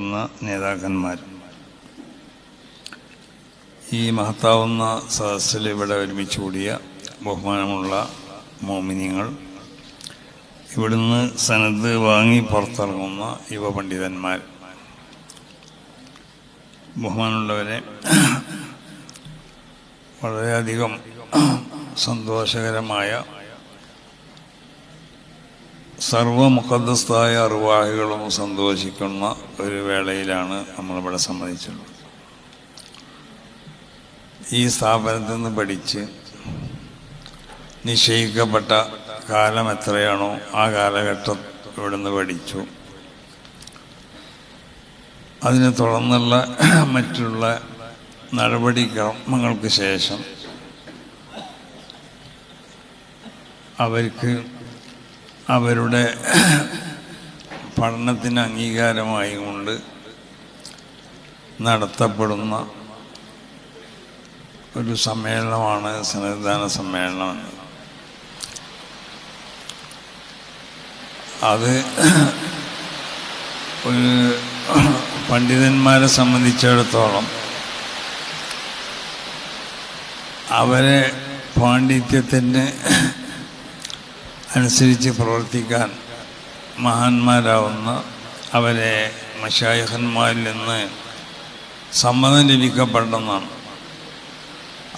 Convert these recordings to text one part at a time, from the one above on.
നിൽക്കുന്ന നേതാക്കന്മാർ, ഈ മഹത്താവുന്ന സദസ്സിൽ ഇവിടെ ഒരുമിച്ച് കൂടിയ ബഹുമാനമുള്ള മോമിനിയങ്ങൾ, ഇവിടുന്ന് സനദ് വാങ്ങി പുറത്തിറങ്ങുന്ന യുവ പണ്ഡിതന്മാർ, ബഹുമാനമുള്ളവരെ, വളരെയധികം സന്തോഷകരമായ സർവമുഖദ്ദസ്തായ അർവാഹികളും സന്തോഷിക്കുന്ന ഒരു വേളയിലാണ് നമ്മളിവിടെ സംബന്ധിച്ചുള്ളത്. ഈ സ്ഥാപനത്തിൽ നിന്ന് പഠിച്ച് നിശ്ചയിക്കപ്പെട്ട കാലം എത്രയാണോ ആ കാലഘട്ടം ഇവിടുന്ന് പഠിച്ചു. അതിനെ തുടർന്നുള്ള മറ്റുള്ള നടപടിക്രമങ്ങൾക്ക് ശേഷം അവർക്ക് അവരുടെ പഠനത്തിന് അംഗീകാരമായി കൊണ്ട് നടത്തപ്പെടുന്ന ഒരു സമ്മേളനമാണ് സന്നദ്ധാന സമ്മേളനം. അത് ഒരു പണ്ഡിതന്മാരെ സംബന്ധിച്ചിടത്തോളം അവരെ പാണ്ഡിത്യത്തിന് അനുസരിച്ച് പ്രവർത്തിക്കാൻ മഹാന്മാരാവുന്ന അവരെ മശായിഖന്മാരിൽ നിന്ന് സമ്മതം ലഭിക്കപ്പെടണമെന്നാണ്.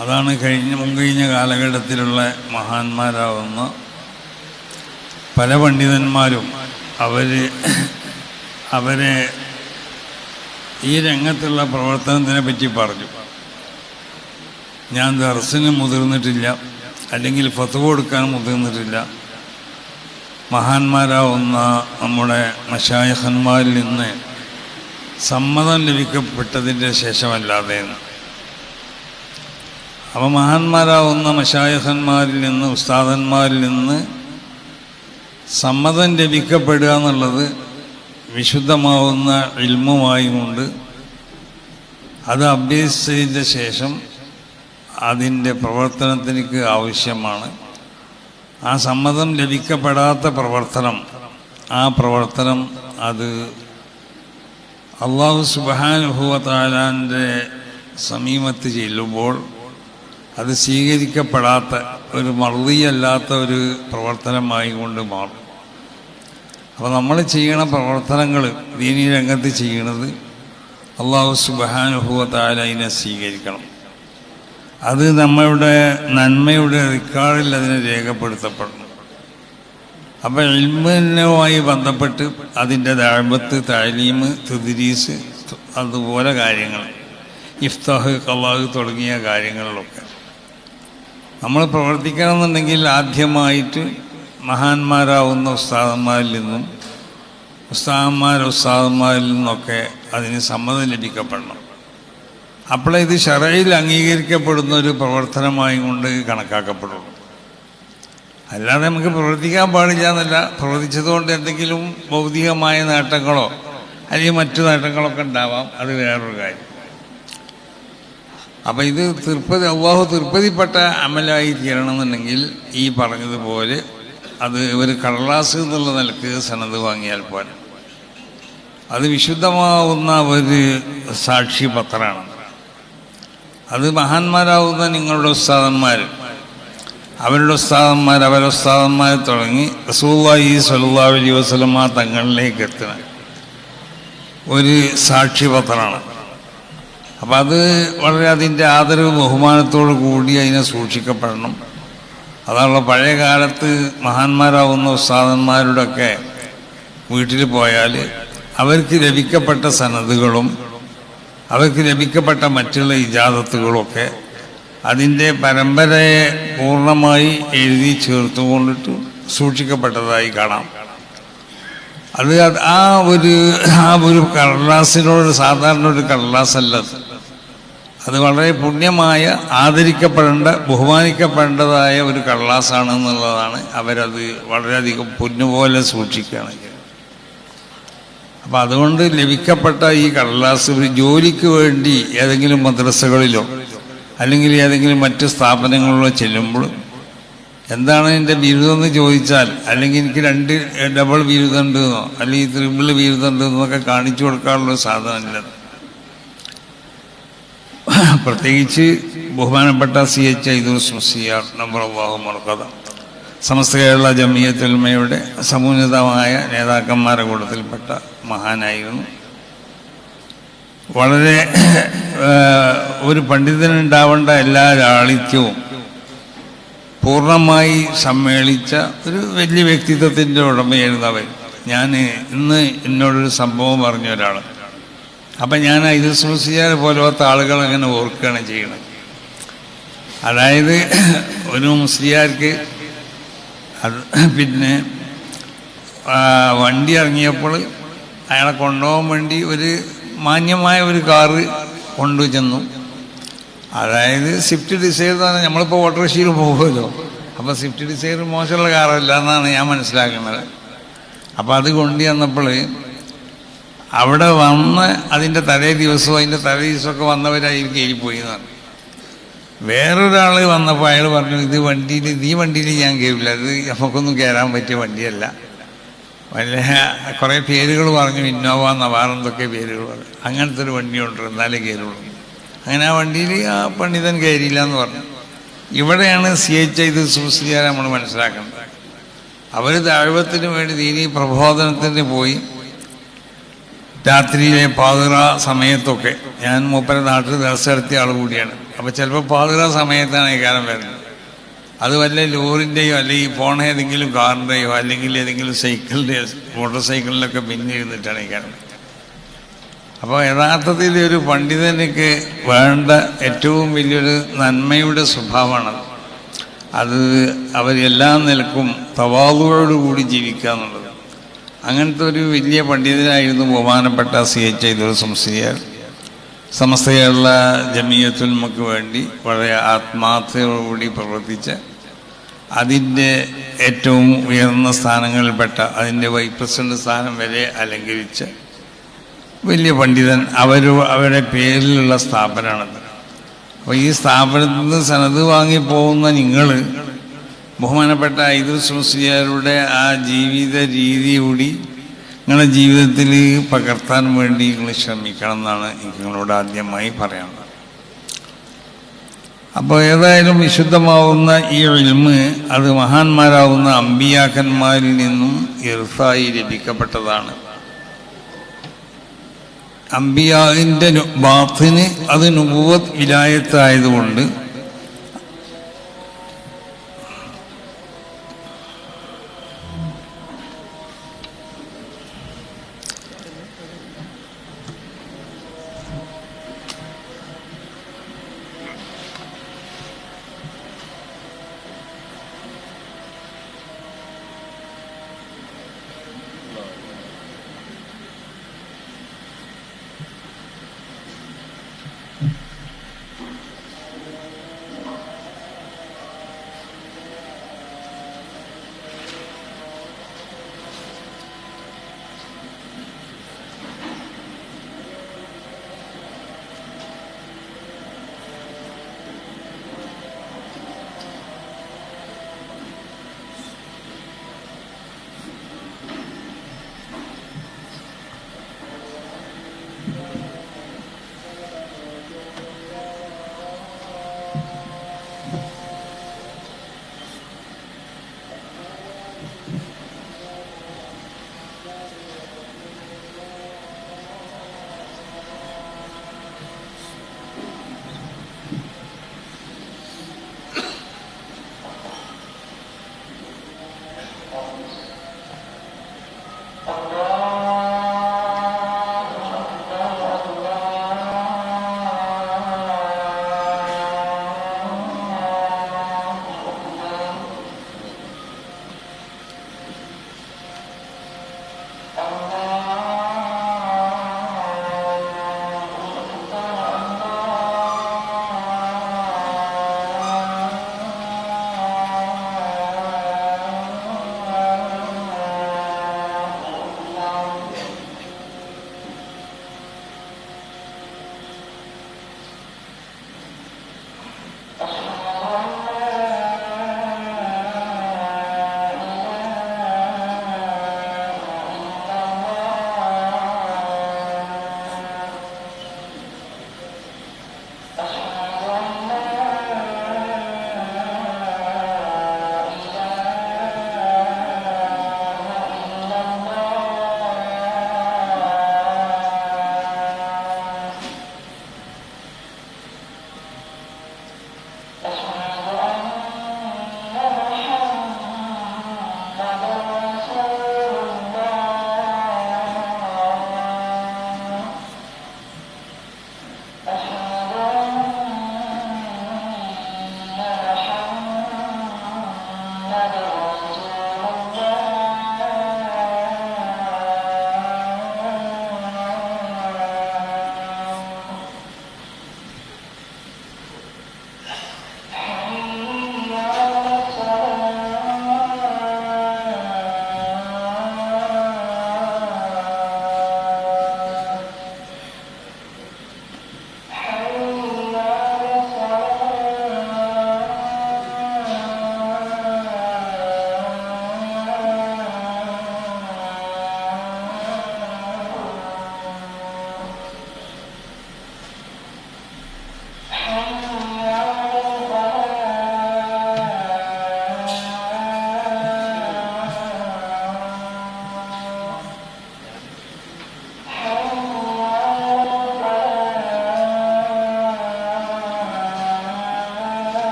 അതാണ് മുൻകഴിഞ്ഞ കാലഘട്ടത്തിലുള്ള മഹാന്മാരാവുന്ന പല പണ്ഡിതന്മാരും അവരെ ഈ രംഗത്തുള്ള പ്രവർത്തനത്തിനെ പറ്റി പറഞ്ഞു. ഞാൻ ദർസിന് മുതിർന്നിട്ടില്ല, അല്ലെങ്കിൽ ഫത്വ കൊടുക്കാൻ മുതിർന്നിട്ടില്ല, മഹാന്മാരാവുന്ന നമ്മുടെ മശായിഖന്മാരിൽ നിന്ന് സമ്മതം ലഭിക്കപ്പെട്ടതിൻ്റെ ശേഷമല്ലാതെ. അപ്പോൾ മഹാന്മാരാവുന്ന മശായിഖന്മാരിൽ നിന്ന്, ഉസ്താദന്മാരിൽ നിന്ന് സമ്മതം ലഭിക്കപ്പെടുക എന്നുള്ളത് വിശുദ്ധമാവുന്ന ഇൽമുമായി കൊണ്ട് അത് അഭ്യസിച്ചതിൻ്റെ ശേഷം അതിൻ്റെ പ്രവർത്തനത്തിലേക്ക് ആവശ്യമാണ്. ആ സമ്മതം ലഭിക്കപ്പെടാത്ത പ്രവർത്തനം, ആ പ്രവർത്തനം അത് അല്ലാഹു സുബ്ഹാനഹു വ തആലാന്റെ സമീപത്ത് ചെല്ലുമ്പോൾ അത് സ്വീകരിക്കപ്പെടാത്ത ഒരു മർദിയല്ലാത്ത ഒരു പ്രവർത്തനമായി കൊണ്ട് മാറും. അപ്പോൾ നമ്മൾ ചെയ്യണ പ്രവർത്തനങ്ങൾ, ദീനീ രംഗത്ത് ചെയ്യണത് അല്ലാഹു സുബ്ഹാനഹു വ തആല അതിനെ സ്വീകരിക്കണം. അത് നമ്മളുടെ നന്മയുടെ റിക്കാർഡിൽ അതിനെ രേഖപ്പെടുത്തപ്പെടണം. അപ്പോൾ ഇൽമുമായി ബന്ധപ്പെട്ട് അതിൻ്റെ ദഅവത്ത്, തഅലീം, തദ്രീസ്, അതുപോലെ കാര്യങ്ങൾ, ഇഫ്താഹ്, ഖളാഹ് തുടങ്ങിയ കാര്യങ്ങളിലൊക്കെ നമ്മൾ പ്രവർത്തിക്കണമെന്നുണ്ടെങ്കിൽ ആദ്യമായിട്ട് മഹാന്മാരാവുന്ന ഉസ്താദന്മാരിൽ നിന്നും ഉസ്താദന്മാരിൽ നിന്നൊക്കെ അതിന് സമ്മതം ലഭിക്കപ്പെടണം. അപ്പോഴേ ഇത് ശറഈൽ അംഗീകരിക്കപ്പെടുന്ന ഒരു പ്രവർത്തനമായി കൊണ്ട് കണക്കാക്കപ്പെടുള്ളൂ. അല്ലാതെ നമുക്ക് പ്രവർത്തിക്കാൻ പാടില്ല എന്നല്ല, പ്രവർത്തിച്ചതുകൊണ്ട് എന്തെങ്കിലും ഭൗതികമായ നേട്ടങ്ങളോ അല്ലെങ്കിൽ മറ്റു നേട്ടങ്ങളൊക്കെ ഉണ്ടാവാം, അത് വേറൊരു കാര്യം. അപ്പം ഇത് അല്ലാഹു തൃപ്തിപ്പെട്ട അമലായി തീരണമെന്നുണ്ടെങ്കിൽ ഈ പറഞ്ഞതുപോലെ അത് ഒരു കടലാസ് എന്നുള്ള നിലക്ക് സനദ് വാങ്ങിയാൽ പോലെ അത് വിശുദ്ധമാവുന്ന ഒരു സാക്ഷ്യപത്രമാണ്. അത് മഹാന്മാരാവുന്ന നിങ്ങളുടെ ഉസ്താദന്മാർ, അവരുടെ ഉസ്താദന്മാർ തുടങ്ങി റസൂലുള്ളാഹി സ്വല്ലല്ലാഹു അലൈഹി വസല്ലമ തങ്ങളിലേക്ക് എത്തുന്ന ഒരു സാക്ഷ്യപത്രമാണ്. അപ്പം അത് വളരെ അതിൻ്റെ ആദരവ് ബഹുമാനത്തോടു കൂടി അതിനെ സൂക്ഷിക്കപ്പെടണം. അതാണല്ലോ പഴയ കാലത്ത് മഹാന്മാരാവുന്ന ഉസ്താദന്മാരുടെയൊക്കെ വീട്ടിൽ പോയാൽ അവർക്ക് ലഭിക്കപ്പെട്ട സനദുകളും അവർക്ക് ലഭിക്കപ്പെട്ട മറ്റുള്ള ഇജാദത്തുകളൊക്കെ അതിൻ്റെ പരമ്പരയെ പൂർണ്ണമായി എഴുതി ചേർത്തുകൊണ്ടിട്ട് സൂക്ഷിക്കപ്പെട്ടതായി കാണാം. അത് ആ ഒരു കടലാസിനോട് സാധാരണ ഒരു കടലാസല്ല, അത് വളരെ പുണ്യമായ, ആദരിക്കപ്പെടേണ്ട, ബഹുമാനിക്കപ്പെടേണ്ടതായ ഒരു കടലാസാണ് എന്നുള്ളതാണ്. അവരത് വളരെയധികം പൊന്നുപോലെ സൂക്ഷിക്കുകയാണ്. അപ്പം അതുകൊണ്ട് ലഭിക്കപ്പെട്ട ഈ കടലാസ് ഒരു ജോലിക്ക് വേണ്ടി ഏതെങ്കിലും മദ്രസകളിലോ അല്ലെങ്കിൽ ഏതെങ്കിലും മറ്റ് സ്ഥാപനങ്ങളിലോ ചെല്ലുമ്പോൾ എന്താണ് എൻ്റെ ബിരുദം എന്ന് ചോദിച്ചാൽ, അല്ലെങ്കിൽ എനിക്ക് 2 ഡബിൾ ബിരുദം ഉണ്ടെന്നോ അല്ലെങ്കിൽ ത്രിബിൾ ബിരുദം ഉണ്ടെന്നൊക്കെ കാണിച്ചു കൊടുക്കാനുള്ള സാധനമില്ല. പ്രത്യേകിച്ച് ബഹുമാനപ്പെട്ട CH ഇദ്രീസ് മുസ്ലിയാർ നബ്ബറല്ലാഹു മർഖദ സമസ്ത കേരള ജമിയത്തുൽ ഉലമയുടെ സമുന്നതമായ നേതാക്കന്മാരുടെ കൂട്ടത്തിൽപ്പെട്ട മഹാനായിരുന്നു. വളരെ ഒരു പണ്ഡിതനുണ്ടാവേണ്ട എല്ലാ ലാളിത്യവും പൂർണ്ണമായി സമ്മേളിച്ച ഒരു വലിയ വ്യക്തിത്വത്തിൻ്റെ ഉടമയായിരുന്നു അവർ. ഞാൻ ഇന്ന് എന്നോടൊരു സംഭവം പറഞ്ഞ ഒരാൾ, അപ്പം ഞാൻ ഇദ്രീസ് മുസ്ലിയാർ പോലത്തെ ആളുകൾ അങ്ങനെ ഓർക്കുകയാണ് ചെയ്യണത്. അതായത് ഒരു മുസ്ലിയാർക്ക് അത് പിന്നെ വണ്ടി ഇറങ്ങിയപ്പോൾ അയാളെ കൊണ്ടുപോകാൻ വേണ്ടി ഒരു മാന്യമായ ഒരു കാറ് കൊണ്ടു ചെന്നു. അതായത് സ്വിഫ്റ്റ് ഡിസൈർ എന്ന് പറഞ്ഞാൽ നമ്മളിപ്പോൾ ഓട്ടോറിക്ഷയിൽ പോകുമല്ലോ, അപ്പോൾ സ്വിഫ്റ്റ് ഡിസൈർ മോശമുള്ള കാറല്ല എന്നാണ് ഞാൻ മനസ്സിലാക്കുന്നത്. അപ്പോൾ അത് കൊണ്ടു ചെന്നപ്പോൾ അവിടെ വന്ന് അതിൻ്റെ തലേ ദിവസമൊക്കെ വന്നവരായിരിക്കും കയറിപ്പോയി എന്ന് പറഞ്ഞു. വേറൊരാൾ വന്നപ്പോൾ അയാൾ പറഞ്ഞു, ഈ വണ്ടിയിൽ ഞാൻ കയറില്ല, ഇത് നമുക്കൊന്നും കയറാൻ പറ്റിയ വണ്ടിയല്ല. വല്ല കുറേ പേരുകൾ പറഞ്ഞു, ഇന്നോവ നവാറെന്തൊക്കെ പേരുകൾ പറഞ്ഞു. അങ്ങനത്തെ ഒരു വണ്ടി ഉണ്ട്, എന്നാലേ കയറുള്ളൂ. അങ്ങനെ ആ വണ്ടിയിൽ ആ പണ്ഡിതൻ കയറിയില്ല എന്ന് പറഞ്ഞു. ഇവിടെയാണ് CH ഇദ്രീസ് മുസ്ലിയാർ നമ്മൾ മനസ്സിലാക്കേണ്ടത്. അവർ ദഅവത്തിന് വേണ്ടി ദീനീ പ്രബോധനത്തിന് പോയി. രാത്രിയിലെ പാതിറ സമയത്തൊക്കെ, ഞാൻ മൂപ്പരെ നാട്ടിൽ ദർസ് നടത്തിയ ആൾ കൂടിയാണ്. അപ്പോൾ ചിലപ്പോൾ പാതിറ സമയത്താണ് ഈ കാലം വരുന്നത്. അത് വല്ല ലോറിൻ്റെയോ അല്ലെങ്കിൽ പോണ ഏതെങ്കിലും കാറിൻ്റെയോ അല്ലെങ്കിൽ ഏതെങ്കിലും സൈക്കിളിൻ്റെയോ മോട്ടോർ സൈക്കിളിലൊക്കെ പിന്നിരുന്നിട്ടാണ് ഈ കാലം. അപ്പോൾ യഥാർത്ഥത്തിൽ ഒരു പണ്ഡിതനക്ക് വേണ്ട ഏറ്റവും വലിയൊരു നന്മയുടെ സ്വഭാവമാണത്. അത് അവരെല്ലാം നിലക്കും തവാളുവോടുകൂടി ജീവിക്കുക എന്നുള്ളത്. അങ്ങനത്തെ ഒരു വലിയ പണ്ഡിതനായിരുന്നു ബഹുമാനപ്പെട്ട CH ഇദ്രീസ് മുസ്ലിയാർ. സമസ്ത കേരള ജമിയത്തുൽ ഉലമക്ക് വേണ്ടി വളരെ ആത്മാർത്ഥതയോടുകൂടി പ്രവർത്തിച്ച, അതിൻ്റെ ഏറ്റവും ഉയർന്ന സ്ഥാനങ്ങളിൽപ്പെട്ട, അതിൻ്റെ വൈസ് പ്രസിഡന്റ് സ്ഥാനം വരെ അലങ്കരിച്ച വലിയ പണ്ഡിതൻ. അവരുടെ പേരിലുള്ള സ്ഥാപനമാണത്. അപ്പോൾ ഈ സ്ഥാപനത്തിൽ നിന്ന് സനത് വാങ്ങിപ്പോകുന്ന നിങ്ങൾ ബഹുമാനപ്പെട്ട ഇദ്രീസ് മുസ്ലിയാരുടെ ആ ജീവിത രീതി കൂടി നിങ്ങളുടെ ജീവിതത്തിൽ പകർത്താൻ വേണ്ടി നിങ്ങൾ ശ്രമിക്കണം എന്നാണ് എനിക്ക് നിങ്ങളോട് ആദ്യമായി പറയാനുള്ളത്. അപ്പോൾ ഏതായാലും വിശുദ്ധമാവുന്ന ഈ ഇൽമ് അത് മഹാന്മാരാവുന്ന അമ്പിയാക്കന്മാരിൽ നിന്നും ഇർഫായി ലഭിക്കപ്പെട്ടതാണ്. അമ്പിയാവിൻ്റെ ബാത്തിന് അത് നുബുവത്ത് വിലായത്തായതുകൊണ്ട്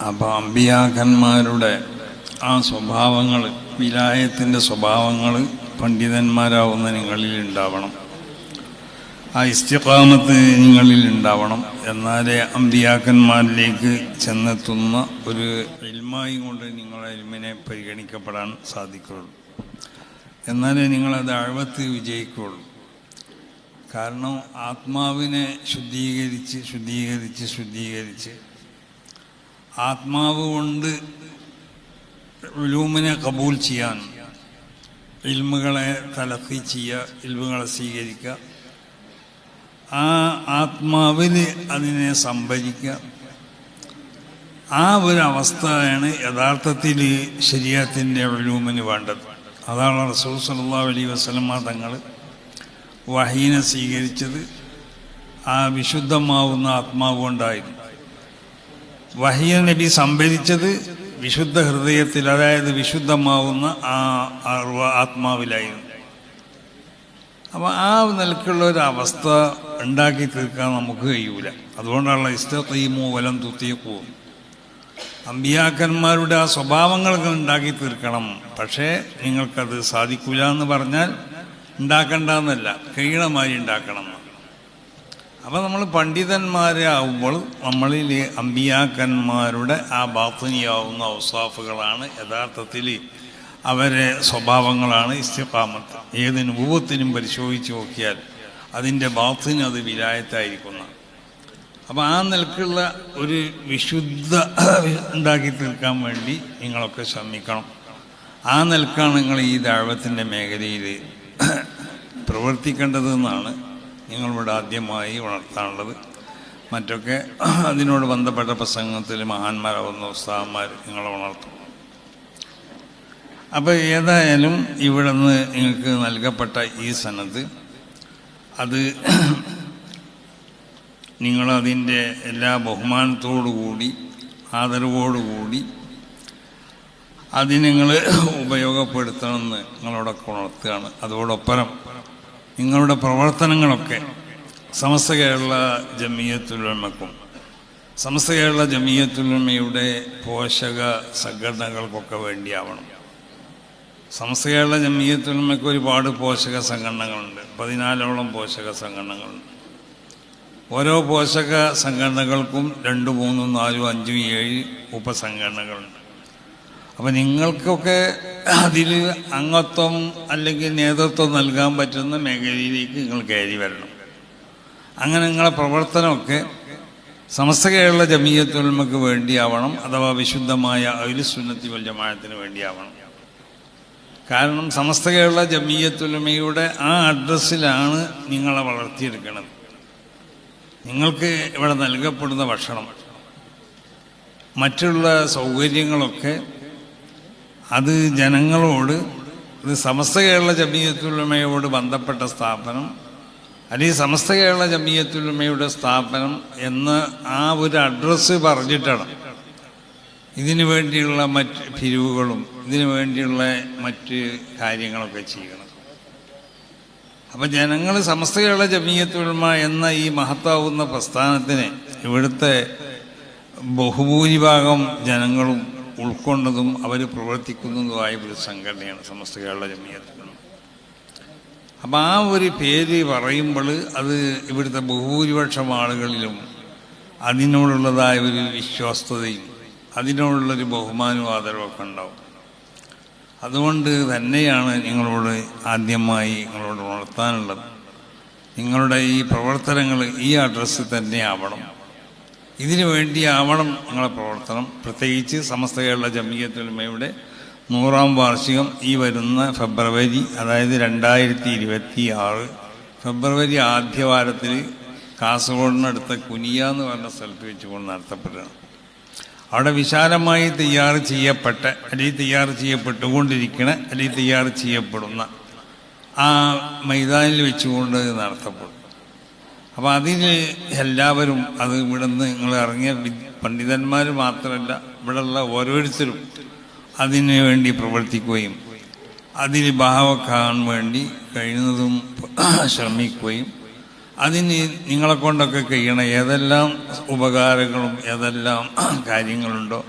അപ്പോൾ അമ്പിയാക്കന്മാരുടെ ആ സ്വഭാവങ്ങൾ, വിലായത്തിൻ്റെ സ്വഭാവങ്ങൾ പണ്ഡിതന്മാരാവുന്ന നിങ്ങളിൽ ഉണ്ടാവണം. ആ ഇസ്തിഖാമത്ത് നിങ്ങളിൽ ഉണ്ടാവണം. എന്നാലേ അമ്പിയാക്കന്മാരിലേക്ക് ചെന്നെത്തുന്ന ഒരു ഇൽമായി കൊണ്ട് നിങ്ങളെ ഇൽമിനെ പരിഗണിക്കപ്പെടാൻ സാധിക്കുകയുള്ളൂ. എന്നാലേ നിങ്ങളത് അഴവത്ത് വിജയിക്കുകയുള്ളൂ. കാരണം ആത്മാവിനെ ശുദ്ധീകരിച്ച് ആത്മാവ് കൊണ്ട് ഉലൂമിനെ കബൂൽ ചെയ്യാൻ, ഇൽമുകളെ തലഖി ചെയ്യുക, ഇൽമുകളെ സ്വീകരിക്കുക, ആ ആത്മാവിൽ അതിനെ സംഭരിക്കുക, ആ ഒരു അവസ്ഥയാണ് യഥാർത്ഥത്തിൽ ശരീഅത്തിൻ്റെ ഉലൂമിന് വേണ്ടത്. അതാണ് റസൂൽ സല്ലല്ലാഹു അലൈഹി വസല്ലമ തങ്ങൾ വഹീനെ സ്വീകരിച്ചത് ആ വിശുദ്ധമാവുന്ന ആത്മാവ് കൊണ്ടായിരുന്നു. വഹീ നബി സംഭരിച്ചത് വിശുദ്ധ ഹൃദയത്തിൽ, അതായത് വിശുദ്ധമാവുന്ന ആ ആത്മാവിലായിരുന്നു. അപ്പോൾ ആ നിലക്കുള്ള ഒരു അവസ്ഥ ഉണ്ടാക്കി തീർക്കാൻ നമുക്ക് കഴിയൂല. അതുകൊണ്ടാണല്ലോ ഇസ്തഖീമു വലം തുതീഖൂ, അമ്പിയാക്കന്മാരുടെ ആ സ്വഭാവങ്ങളൊക്കെ ഉണ്ടാക്കി തീർക്കണം. പക്ഷേ നിങ്ങൾക്കത് സാധിക്കില്ല എന്ന് പറഞ്ഞാൽ ഉണ്ടാക്കണ്ടെന്നല്ല, കഴിയണമാതിരി ഉണ്ടാക്കണം. അപ്പോൾ നമ്മൾ പണ്ഡിതന്മാരെ ആവുമ്പോൾ നമ്മളിൽ അമ്പിയാക്കന്മാരുടെ ആ ബാത്തിനിയാവുന്ന ഔസാഫുകളാണ് യഥാർത്ഥത്തിൽ അവരെ സ്വഭാവങ്ങളാണ് ഇസ്തിഖാമത്ത്. ഏത് നുബുവത്തിനും പരിശോധിച്ച് നോക്കിയാൽ അതിൻ്റെ ബാത്തിന് അത് വിലായത്തായിരിക്കുന്ന. അപ്പോൾ ആ നിലക്കുള്ള ഒരു വിശുദ്ധ ഉണ്ടാക്കി തീർക്കാൻ വേണ്ടി നിങ്ങളൊക്കെ ശ്രമിക്കണം. ആ നിലക്കാണ് നിങ്ങൾ ഈ ദഅവത്തിൻ്റെ മേഖലയിൽ പ്രവർത്തിക്കേണ്ടതെന്നാണ് നിങ്ങളിവിടെ ആദ്യമായി ഉണർത്താനുള്ളത്. മറ്റൊക്കെ അതിനോട് ബന്ധപ്പെട്ട പ്രസംഗത്തിൽ മഹാന്മാരാവുന്ന ഉസ്താദന്മാർ നിങ്ങളെ ഉണർത്തും. അപ്പോൾ ഏതായാലും ഇവിടെ നിന്ന് നിങ്ങൾക്ക് നൽകപ്പെട്ട ഈ സനത് അത് നിങ്ങളതിൻ്റെ എല്ലാ ബഹുമാനത്തോടുകൂടി ആദരവോടുകൂടി അത് നിങ്ങൾ ഉപയോഗപ്പെടുത്തണമെന്ന് നിങ്ങളോടൊക്കെ ഉണർത്തുകയാണ്. അതോടൊപ്പം നിങ്ങളുടെ പ്രവർത്തനങ്ങളൊക്കെ സമസ്ത കേരള ജമിയത്തുൽ ഉലമക്കും സമസ്ത കേരള ജമിയത്തുൽ ഉലമയുടെ പോഷക സംഘടനകൾക്കൊക്കെ വേണ്ടിയാവണം. സമസ്ത കേരള ജമിയത്തുൽ ഉലമയ്ക്ക് ഒരുപാട് പോഷക സംഘടനകളുണ്ട്, 14ഓളം പോഷക സംഘടനകളുണ്ട്. ഓരോ പോഷക സംഘടനകൾക്കും 2, 3, 4, 5, 7 ഉപസംഘടനകളുണ്ട്. അപ്പം നിങ്ങൾക്കൊക്കെ അതിൽ അംഗത്വം അല്ലെങ്കിൽ നേതൃത്വം നൽകാൻ പറ്റുന്ന മേഖലയിലേക്ക് നിങ്ങൾ കയറി വരണം. അങ്ങനെ നിങ്ങളെ പ്രവർത്തനമൊക്കെ സമസ്ത കേരള ജമിയത്തുൽ ഉലമയ്ക്ക് വേണ്ടിയാവണം, അഥവാ വിശുദ്ധമായ അഹ്ലുസ് സുന്നത്തി വൽ ജമാഅത്തിന് വേണ്ടിയാവണം. കാരണം സമസ്ത കേരള ജമിയത്തുൽ ഉലമയുടെ ആ അഡ്രസ്സിലാണ് നിങ്ങളെ വളർത്തിയെടുക്കുന്നത്. നിങ്ങൾക്ക് ഇവിടെ നൽകപ്പെടുന്ന ഭക്ഷണം, മറ്റുള്ള സൗകര്യങ്ങളൊക്കെ അത് ജനങ്ങളോട്, ഇത് സമസ്ത കേരള ജമിയത്തുൽ ഉലമയോട് ബന്ധപ്പെട്ട സ്ഥാപനം അല്ലെങ്കിൽ സമസ്ത കേരള ജമിയത്തുൽ ഉലമയുടെ സ്ഥാപനം എന്ന ആ ഒരു അഡ്രസ്സ് പറഞ്ഞിട്ടാണ് ഇതിനു വേണ്ടിയുള്ള മറ്റ് പിരിവുകളും ഇതിനു വേണ്ടിയുള്ള മറ്റ് കാര്യങ്ങളൊക്കെ ചെയ്യണം. അപ്പം ജനങ്ങൾ സമസ്ത കേരള ജമിയത്തുൽ ഉലമ എന്ന ഈ മഹത്താവുന്ന പ്രസ്ഥാനത്തിനെ ഇവിടുത്തെ ബഹുഭൂരിഭാഗം ജനങ്ങളും ഉൾക്കൊണ്ടതും അവർ പ്രവർത്തിക്കുന്നതുമായ ഒരു സംഘടനയാണ് സമസ്ത കേരള ജമിയത്തുൽ ഉലമ. അപ്പം ആ ഒരു പേര് പറയുമ്പോൾ അത് ഇവിടുത്തെ ബഹുഭൂരിപക്ഷം ആളുകളിലും അതിനോടുള്ളതായ ഒരു വിശ്വാസ്യതയും അതിനോടുള്ളൊരു ബഹുമാനവും ആദരവൊക്കെ ഉണ്ടാവും. അതുകൊണ്ട് തന്നെയാണ് നിങ്ങളോട് ആദ്യമായി നിങ്ങളോട് ഉണർത്താനുള്ളത്. നിങ്ങളുടെ ഈ പ്രവർത്തനങ്ങൾ ഈ അഡ്രസ്സിൽ തന്നെ ആവണം, ഇതിനു വേണ്ടിയാവണം നിങ്ങളെ പ്രവർത്തനം. പ്രത്യേകിച്ച് സമസ്ത കേരള ജമിയത്തുൽ ഉലമയുടെ 100ാം വാർഷികം ഈ വരുന്ന ഫെബ്രുവരി, അതായത് 2026 ഫെബ്രുവരി ആദ്യവാരത്തിൽ കാസർഗോഡിനടുത്ത കുനിയ എന്ന് പറഞ്ഞ സ്ഥലത്ത് വെച്ചുകൊണ്ട് നടത്തപ്പെടുകയാണ്. അവിടെ വിശാലമായി തയ്യാർ ചെയ്യപ്പെട്ട അല്ലെങ്കിൽ തയ്യാർ ചെയ്യപ്പെട്ടുകൊണ്ടിരിക്കുന്ന അല്ലെങ്കിൽ തയ്യാർ ചെയ്യപ്പെടുന്ന ആ മൈതാനിൽ വെച്ചുകൊണ്ട് നടത്തപ്പെടും. അപ്പോൾ അതിന് എല്ലാവരും അത് ഇവിടെ നിന്ന് നിങ്ങൾ ഇറങ്ങിയ പണ്ഡിതന്മാർ മാത്രമല്ല, ഇവിടെയുള്ള ഓരോരുത്തരും അതിനു വേണ്ടി പ്രവർത്തിക്കുകയും അതിന് ഭാവക്കാൻ വേണ്ടി കഴിയുന്നതും ശ്രമിക്കുകയും അതിന് നിങ്ങളെ കൊണ്ടൊക്കെ കഴിയണ ഏതെല്ലാം ഉപകാരങ്ങളും ഏതെല്ലാം കാര്യങ്ങളുണ്ടോ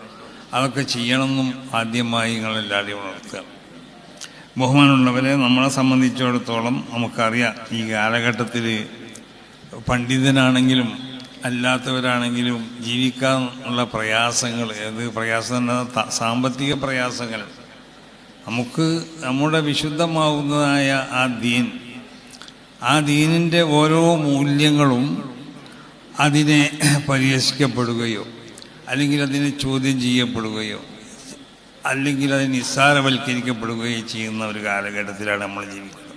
അതൊക്കെ ചെയ്യണമെന്നും ആദ്യമായി നിങ്ങളെല്ലാവരെയും ഉണർത്തുക. ബഹുമാനമുള്ളവരെ, നമ്മളെ സംബന്ധിച്ചിടത്തോളം നമുക്കറിയാം, ഈ കാലഘട്ടത്തിൽ പണ്ഡിതനാണെങ്കിലും അല്ലാത്തവരാണെങ്കിലും ജീവിക്കാനുള്ള പ്രയാസങ്ങൾ, ഏത് പ്രയാസം, സാമ്പത്തിക പ്രയാസങ്ങൾ, നമുക്ക് നമ്മുടെ വിശുദ്ധമാവുന്നതായ ആ ദീനിൻ്റെ ഓരോ മൂല്യങ്ങളും അതിനെ പരിഹസിക്കപ്പെടുകയോ അല്ലെങ്കിൽ അതിനെ ചോദ്യം ചെയ്യപ്പെടുകയോ അല്ലെങ്കിൽ അത് നിസ്സാരവൽക്കരിക്കപ്പെടുകയോ ചെയ്യുന്ന ഒരു കാലഘട്ടത്തിലാണ് നമ്മൾ ജീവിക്കുന്നത്.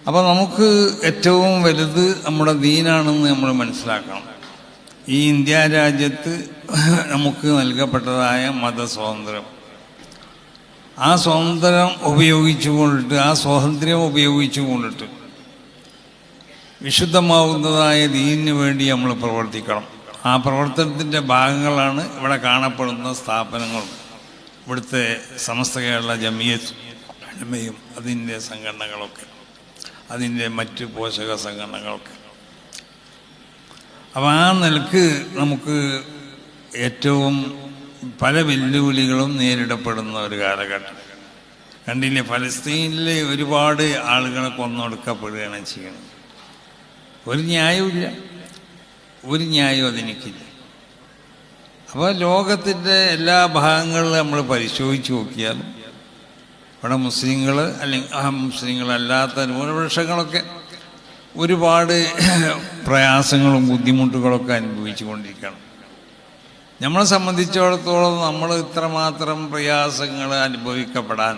അപ്പോൾ നമുക്ക് ഏറ്റവും വലുത് നമ്മുടെ ദീനാണെന്ന് നമ്മൾ മനസ്സിലാക്കണം. ഈ ഇന്ത്യ രാജ്യത്ത് നമുക്ക് നൽകപ്പെട്ടതായ മതസ്വാതന്ത്ര്യം, ആ സ്വാതന്ത്ര്യം ഉപയോഗിച്ചുകൊണ്ടിട്ട് വിശുദ്ധമാവുന്നതായ ദീനിന് വേണ്ടി നമ്മൾ പ്രവർത്തിക്കണം. ആ പ്രവർത്തനത്തിൻ്റെ ഭാഗങ്ങളാണ് ഇവിടെ കാണപ്പെടുന്ന സ്ഥാപനങ്ങളും ഇവിടുത്തെ സമസ്ത കേരള ജമിയത്ത് ഉലമയും അതിൻ്റെ സംഘടനകളൊക്കെ, അതിൻ്റെ മറ്റ് പോഷക സംഘടനകളൊക്കെ. അപ്പോൾ ആ നിലക്ക് നമുക്ക് ഏറ്റവും പല വെല്ലുവിളികളും നേരിടപ്പെടുന്ന ഒരു കാലഘട്ടം. കണ്ടില്ലേ, ഫലസ്തീനിൽ ഒരുപാട് ആളുകളെ കൊന്നൊടുക്കപ്പെടുകയാണ് ചെയ്യുന്നത്. ഒരു ന്യായവും അതെനിക്കില്ല. അപ്പോൾ ലോകത്തിൻ്റെ എല്ലാ ഭാഗങ്ങളിലും നമ്മൾ പരിശോധിച്ച് നോക്കിയാലും ഇവിടെ മുസ്ലിങ്ങൾ അല്ലെങ്കിൽ മുസ്ലിങ്ങളല്ലാത്ത ന്യൂനപക്ഷങ്ങളൊക്കെ ഒരുപാട് പ്രയാസങ്ങളും ബുദ്ധിമുട്ടുകളൊക്കെ അനുഭവിച്ചു കൊണ്ടിരിക്കുകയാണ്. നമ്മളെ സംബന്ധിച്ചിടത്തോളം നമ്മൾ ഇത്രമാത്രം പ്രയാസങ്ങൾ അനുഭവിക്കപ്പെടാൻ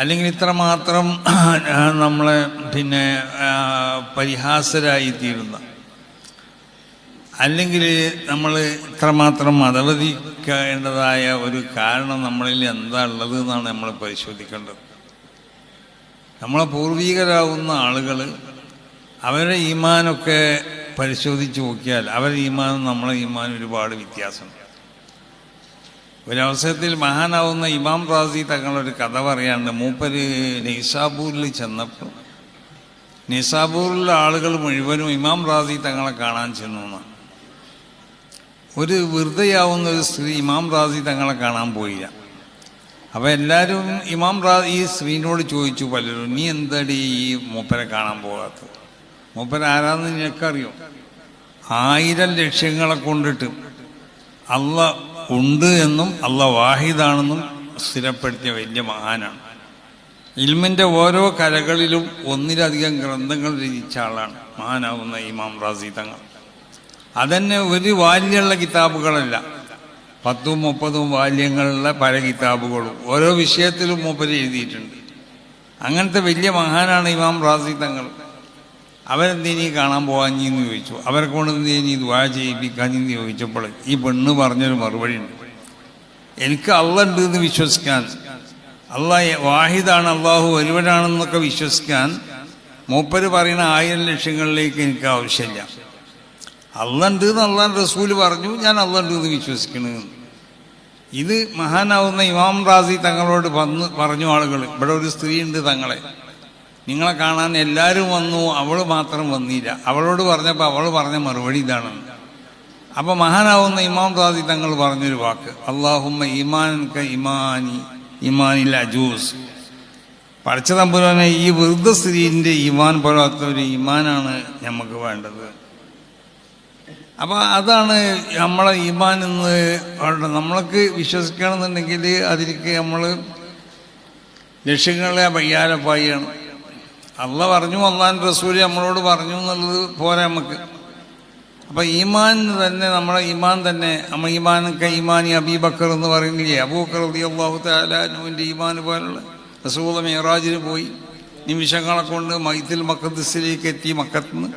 അല്ലെങ്കിൽ ഇത്രമാത്രം നമ്മളെ പരിഹാസരായിത്തീരുന്ന അല്ലെങ്കിൽ നമ്മൾ ഇത്രമാത്രം മതവധിക്കേണ്ടതായ ഒരു കാരണം നമ്മളിൽ എന്താ ഉള്ളത് എന്നാണ് നമ്മൾ പരിശോധിക്കേണ്ടത്. നമ്മളെ പൂർവികരാകുന്ന ആളുകൾ അവരുടെ ഈമാനൊക്കെ പരിശോധിച്ച് നോക്കിയാൽ അവരുടെ ഈമാനും നമ്മളെ ഈമാനും ഒരുപാട് വ്യത്യാസമുണ്ട്. ഒരവസരത്തിൽ മഹാനാവുന്ന ഇമാം റാസി തങ്ങളൊരു കഥ പറയാണ്ട്. മൂപ്പര് നിസാബൂരിൽ ചെന്നപ്പോൾ നിസാബൂരിലെ ആളുകൾ മുഴുവനും ഇമാം റാസി തങ്ങളെ കാണാൻ ചെന്നു. ഒരു വൃദ്ധയാവുന്ന ഒരു സ്ത്രീ ഇമാം റാസി തങ്ങളെ കാണാൻ പോയില്ല. അപ്പോൾ എല്ലാവരും ഈ സ്ത്രീനോട് ചോദിച്ചു, പലരും, നീ എന്താടി ഈ മൂപ്പരെ കാണാൻ പോകാത്തത്? മൂപ്പര് ആരാന്ന് നിനക്കറിയോ? 1000 ലക്ഷ്യങ്ങളെ കൊണ്ടിട്ട് അള്ള ഉണ്ട് എന്നും അള്ള വാഹിദാണെന്നും സ്ഥിരപ്പെടുത്തിയ വലിയ മഹാനാണ്. ഇൽമിൻ്റെ ഓരോ കലകളിലും ഒന്നിലധികം ഗ്രന്ഥങ്ങൾ രചിച്ച ആളാണ് മഹാനാവുന്ന ഇമാം റാസി തങ്ങൾ. അതന്നെ ഒരു വാല്യമുള്ള കിതാബുകളല്ല, 10-30 വാല്യങ്ങളുള്ള പല കിതാബുകളും ഓരോ വിഷയത്തിലും മൂപ്പര് എഴുതിയിട്ടുണ്ട്. അങ്ങനത്തെ വലിയ മഹാനാണ് ഇമാം റാസി തങ്ങൾ. അവരെന്തേനി കാണാൻ പോകാഞ്ഞെന്ന് ചോദിച്ചു. അവരെ കൊണ്ട് എന്തേനി ദുആ ചെയ്യിപ്പിക്കാഞ്ഞെന്ന് ചോദിച്ചപ്പോൾ ഈ പെണ്ണ് പറഞ്ഞൊരു മറുപടി ഉണ്ട്. എനിക്ക് അള്ള ഉണ്ട് എന്ന് വിശ്വസിക്കാൻ, അള്ളാഹ് വാഹിദാണ്, അള്ളാഹു ഒരുവനാണെന്നൊക്കെ വിശ്വസിക്കാൻ മൂപ്പര് പറയുന്ന 1000 ലക്ഷ്യങ്ങളിലേക്ക് എനിക്ക് ആവശ്യമില്ല. അള്ള ഉണ്ട് എന്ന് അള്ളാഹ് റസൂല് പറഞ്ഞു, ഞാൻ അള്ള ഉണ്ട് എന്ന് വിശ്വസിക്കണമെന്ന്. ഇത് മഹാനാവുന്ന ഇമാം റാസി തങ്ങളോട് പറഞ്ഞു ആളുകൾ. ഇവിടെ ഒരു സ്ത്രീ ഉണ്ട് തങ്ങളെ, നിങ്ങളെ കാണാൻ എല്ലാവരും വന്നു, അവൾ മാത്രം വന്നില്ല. അവളോട് പറഞ്ഞപ്പോൾ അവൾ പറഞ്ഞ മറുപടി ഇതാണ്. അപ്പോൾ മഹാനാവുന്ന ഇമാം റാസി തങ്ങൾ പറഞ്ഞൊരു വാക്ക്, അല്ലാഹുമ്മ ഈമാനക ഈമാനിൽ അജൂസ്. പടച്ച തമ്പുരാനെ, ഈ വൃദ്ധ സ്ത്രീൻ്റെ ഈമാൻ പോലാത്ത ഒരു ഈമാനാണ് നമുക്ക് വേണ്ടത്. അപ്പോൾ അതാണ് നമ്മളെ ഈമാൻ എന്ന്. നമ്മൾക്ക് വിശ്വസിക്കണമെന്നുണ്ടെങ്കിൽ അതിലേക്ക് നമ്മൾ ലക്ഷ്യങ്ങളെ വയ്യാലപ്പായാണ്. അള്ള പറഞ്ഞു, അള്ളാഹുവിൻ്റെ റസൂല് നമ്മളോട് പറഞ്ഞു എന്നുള്ളത് പോരാ നമുക്ക്. അപ്പം ഈമാൻ തന്നെ, നമ്മളെ ഈമാൻ തന്നെ, നമ്മൾ ഈമാനൊക്കെ ഈമാനി അബീബക്കർ എന്ന് പറയുന്നില്ലേ, അബൂബക്കർ റളിയല്ലാഹു തആല അൻഹുവിൻ്റെ ഈമാൻ പോലുള്ള. റസൂൽ മിഅ്റാജിന് പോയി നിമിഷങ്ങളെ കൊണ്ട് ബൈത്തുൽ മഖ്ദിസിലേക്ക് എത്തി മക്കത്ത് നിന്ന്.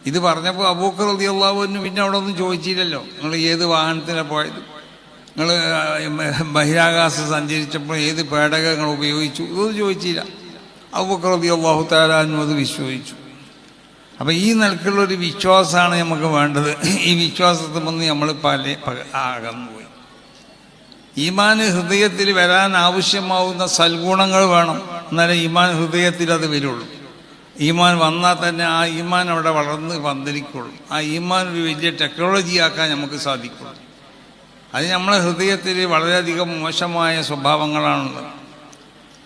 ഇത് പറഞ്ഞപ്പോൾ അബൂബക്കർ റളിയല്ലാഹു അൻഹു പിന്നെ അവിടെ ഒന്നും ചോദിച്ചില്ലല്ലോ, നിങ്ങൾ ഏത് വാഹനത്തിലാണ് പോയത്, നിങ്ങൾ ബഹിരാകാശം സഞ്ചരിച്ചപ്പോൾ ഏത് പേടകങ്ങൾ ഉപയോഗിച്ചു, ഇതൊന്നും ചോദിച്ചില്ല. അബൂബക്കർ റളിയല്ലാഹു തആല അൻഹു അത് വിശ്വസിച്ചു. അപ്പം ഈ നിലക്കുള്ളൊരു വിശ്വാസമാണ് നമുക്ക് വേണ്ടത്. ഈ വിശ്വാസത്തിൽ നിന്ന് നമ്മൾ പല അകന്നുപോയി. ഈമാൻ ഹൃദയത്തിൽ വരാൻ ആവശ്യമാവുന്ന സൽഗുണങ്ങൾ വേണം, എന്നാലേ ഈമാൻ ഹൃദയത്തിൽ അത് വരുള്ളൂ. ഈമാൻ വന്നാൽ തന്നെ ആ ഈമാൻ അവിടെ വളർന്ന് പന്തലിക്കുള്ളൂ. ആ ഈമാൻ ഒരു വലിയ ടെക്നോളജി ആക്കാൻ നമുക്ക് സാധിക്കുള്ളൂ. അത് നമ്മളെ ഹൃദയത്തിൽ വളരെയധികം മോശമായ സ്വഭാവങ്ങളാണുള്ളത്.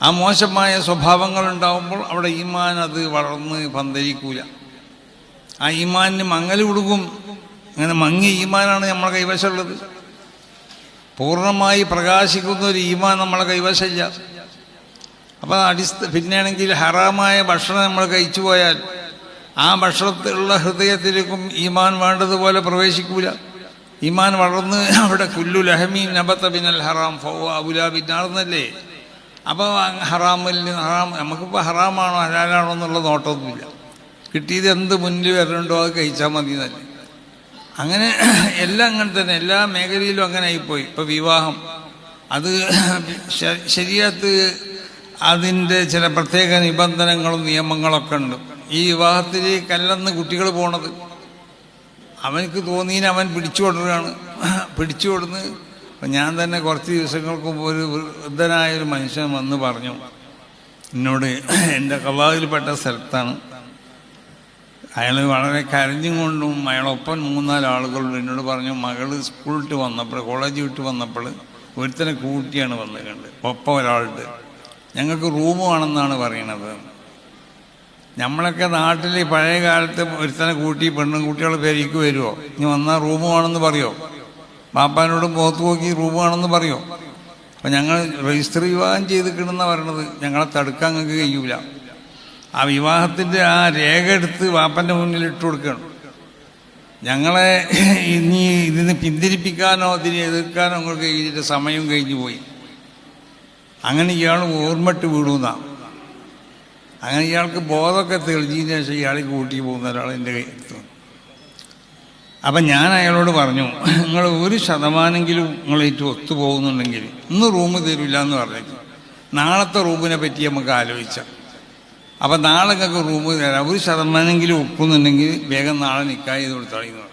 ആ മോശമായ സ്വഭാവങ്ങൾ ഉണ്ടാകുമ്പോൾ അവിടെ ഈമാൻ അത് വളർന്ന് പന്തലിക്കൂല. ആ ഈമാനിന് മങ്ങൽ കൊടുക്കും. അങ്ങനെ മങ്ങിയ ഈമാനാണ് നമ്മളെ കൈവശമുള്ളത്. പൂർണ്ണമായി പ്രകാശിക്കുന്ന ഒരു ഈമാൻ നമ്മളെ കൈവശമില്ല. അപ്പം പിന്നെയാണെങ്കിൽ ഹറാമായ ഭക്ഷണം നമ്മൾ കഴിച്ചു പോയാൽ ആ ഭക്ഷണത്തിലുള്ള ഹൃദയത്തിലേക്കും ഈമാൻ വേണ്ടതുപോലെ പ്രവേശിക്കൂല. ഈമാൻ വളർന്ന് അവിടെ കുല്ലു ലഹമീൻ നബത്ത ബിനൽ ഹറാം ഫൗവ അബുലാ ബിന്നാർന്നല്ലേ. അപ്പോൾ ഹറാമിൽ നമുക്കിപ്പോൾ ഹറാമാണോ ഹലാലാണോ എന്നുള്ള നോട്ടമൊന്നുമില്ല. കിട്ടിയത് എന്ത് മുന്നിൽ വരുന്നുണ്ടോ അത് കഴിച്ചാൽ മതി എന്നല്ലേ. അങ്ങനെ എല്ലാം അങ്ങനെ തന്നെ, എല്ലാ മേഖലയിലും അങ്ങനെ ആയിപ്പോയി. ഇപ്പോൾ വിവാഹം അത് ശരീഅത്ത് അതിൻ്റെ ചില പ്രത്യേക നിബന്ധനകളും നിയമങ്ങളൊക്കെ ഉണ്ട്. ഈ വിവാഹത്തിലേക്കല്ലെന്ന് കുട്ടികൾ പോണത്. അവനക്ക് തോന്നിയതിന് അവൻ പിടിച്ചു കൊടുക്കുകയാണ്. പിടിച്ചു കൊടുന്ന് ഞാൻ തന്നെ കുറച്ച് ദിവസങ്ങൾക്ക് മുമ്പ് ഒരു വൃദ്ധനായൊരു മനുഷ്യൻ വന്ന് പറഞ്ഞു എന്നോട്, എൻ്റെ ഖളായിൽപ്പെട്ട സ്ഥലത്താണ്. അയാൾ വളരെ കരഞ്ഞും കൊണ്ടും അയാളൊപ്പം 3-4 ആളുകളുണ്ട്. എന്നോട് പറഞ്ഞു, മകള് സ്കൂൾ വിട്ട് വന്നപ്പോൾ, കോളേജ് വിട്ട് വന്നപ്പോൾ ഒരുത്തനെ കൂട്ടിയാണ് വന്നിട്ടുണ്ട്. ഒപ്പം ഒരാളുണ്ട്. ഞങ്ങൾക്ക് റൂം വേണമെന്നാണ് പറയണത്. നമ്മളൊക്കെ നാട്ടിൽ പഴയ കാലത്ത് ഒരുത്തനെ കൂട്ടി പെണ്ണും കുട്ടികളെ പേരേക്ക് വരുമോ? ഇനി വന്നാൽ റൂം വേണമെന്ന് പറയുമോ? ബാപ്പാനോട് മുഖത്ത് നോക്കി റൂം വേണമെന്ന് പറയുമോ? അപ്പം ഞങ്ങൾ രജിസ്റ്റർ വിവാഹം ചെയ്തിട്ടുണ്ടെന്നാണ് പറയണത്. ഞങ്ങളെ തടുക്കാൻ ഞങ്ങൾക്ക് കഴിയൂല. ആ വിവാഹത്തിൻ്റെ ആ രേഖ എടുത്ത് വാപ്പൻ്റെ മുന്നിൽ ഇട്ട് കൊടുക്കണം. ഞങ്ങളെ ഇനി ഇതിന് പിന്തിരിപ്പിക്കാനോ ഇതിനെ എതിർക്കാനോ ഞങ്ങൾക്ക് കഴിഞ്ഞിട്ട് സമയം കഴിഞ്ഞു പോയി. അങ്ങനെ ഇയാൾ ഓർമ്മട്ട് വീടുന്നതാണ്. അങ്ങനെ ഇയാൾക്ക് ബോധമൊക്കെ തെളിഞ്ഞതിന് ശേഷം ഇയാൾ കൂട്ടി പോകുന്ന ഒരാൾ എൻ്റെ കയ്യിൽ. അപ്പം ഞാൻ അയാളോട് പറഞ്ഞു, നിങ്ങൾ 1% നിങ്ങളേറ്റ് ഒത്തു പോകുന്നുണ്ടെങ്കിൽ ഇന്ന് റൂം തരില്ല എന്ന് പറഞ്ഞേക്കും. നാളത്തെ റൂമിനെ പറ്റി നമുക്ക് ആലോചിച്ചാൽ. അപ്പം നാളെ നിങ്ങൾക്ക് റൂം തരാം. 1% ഒക്കുന്നുണ്ടെങ്കിൽ വേഗം നാളെ നിക്കാഹ് ചെയ്ത് കൊടുത്താളിന്ന് പറഞ്ഞു.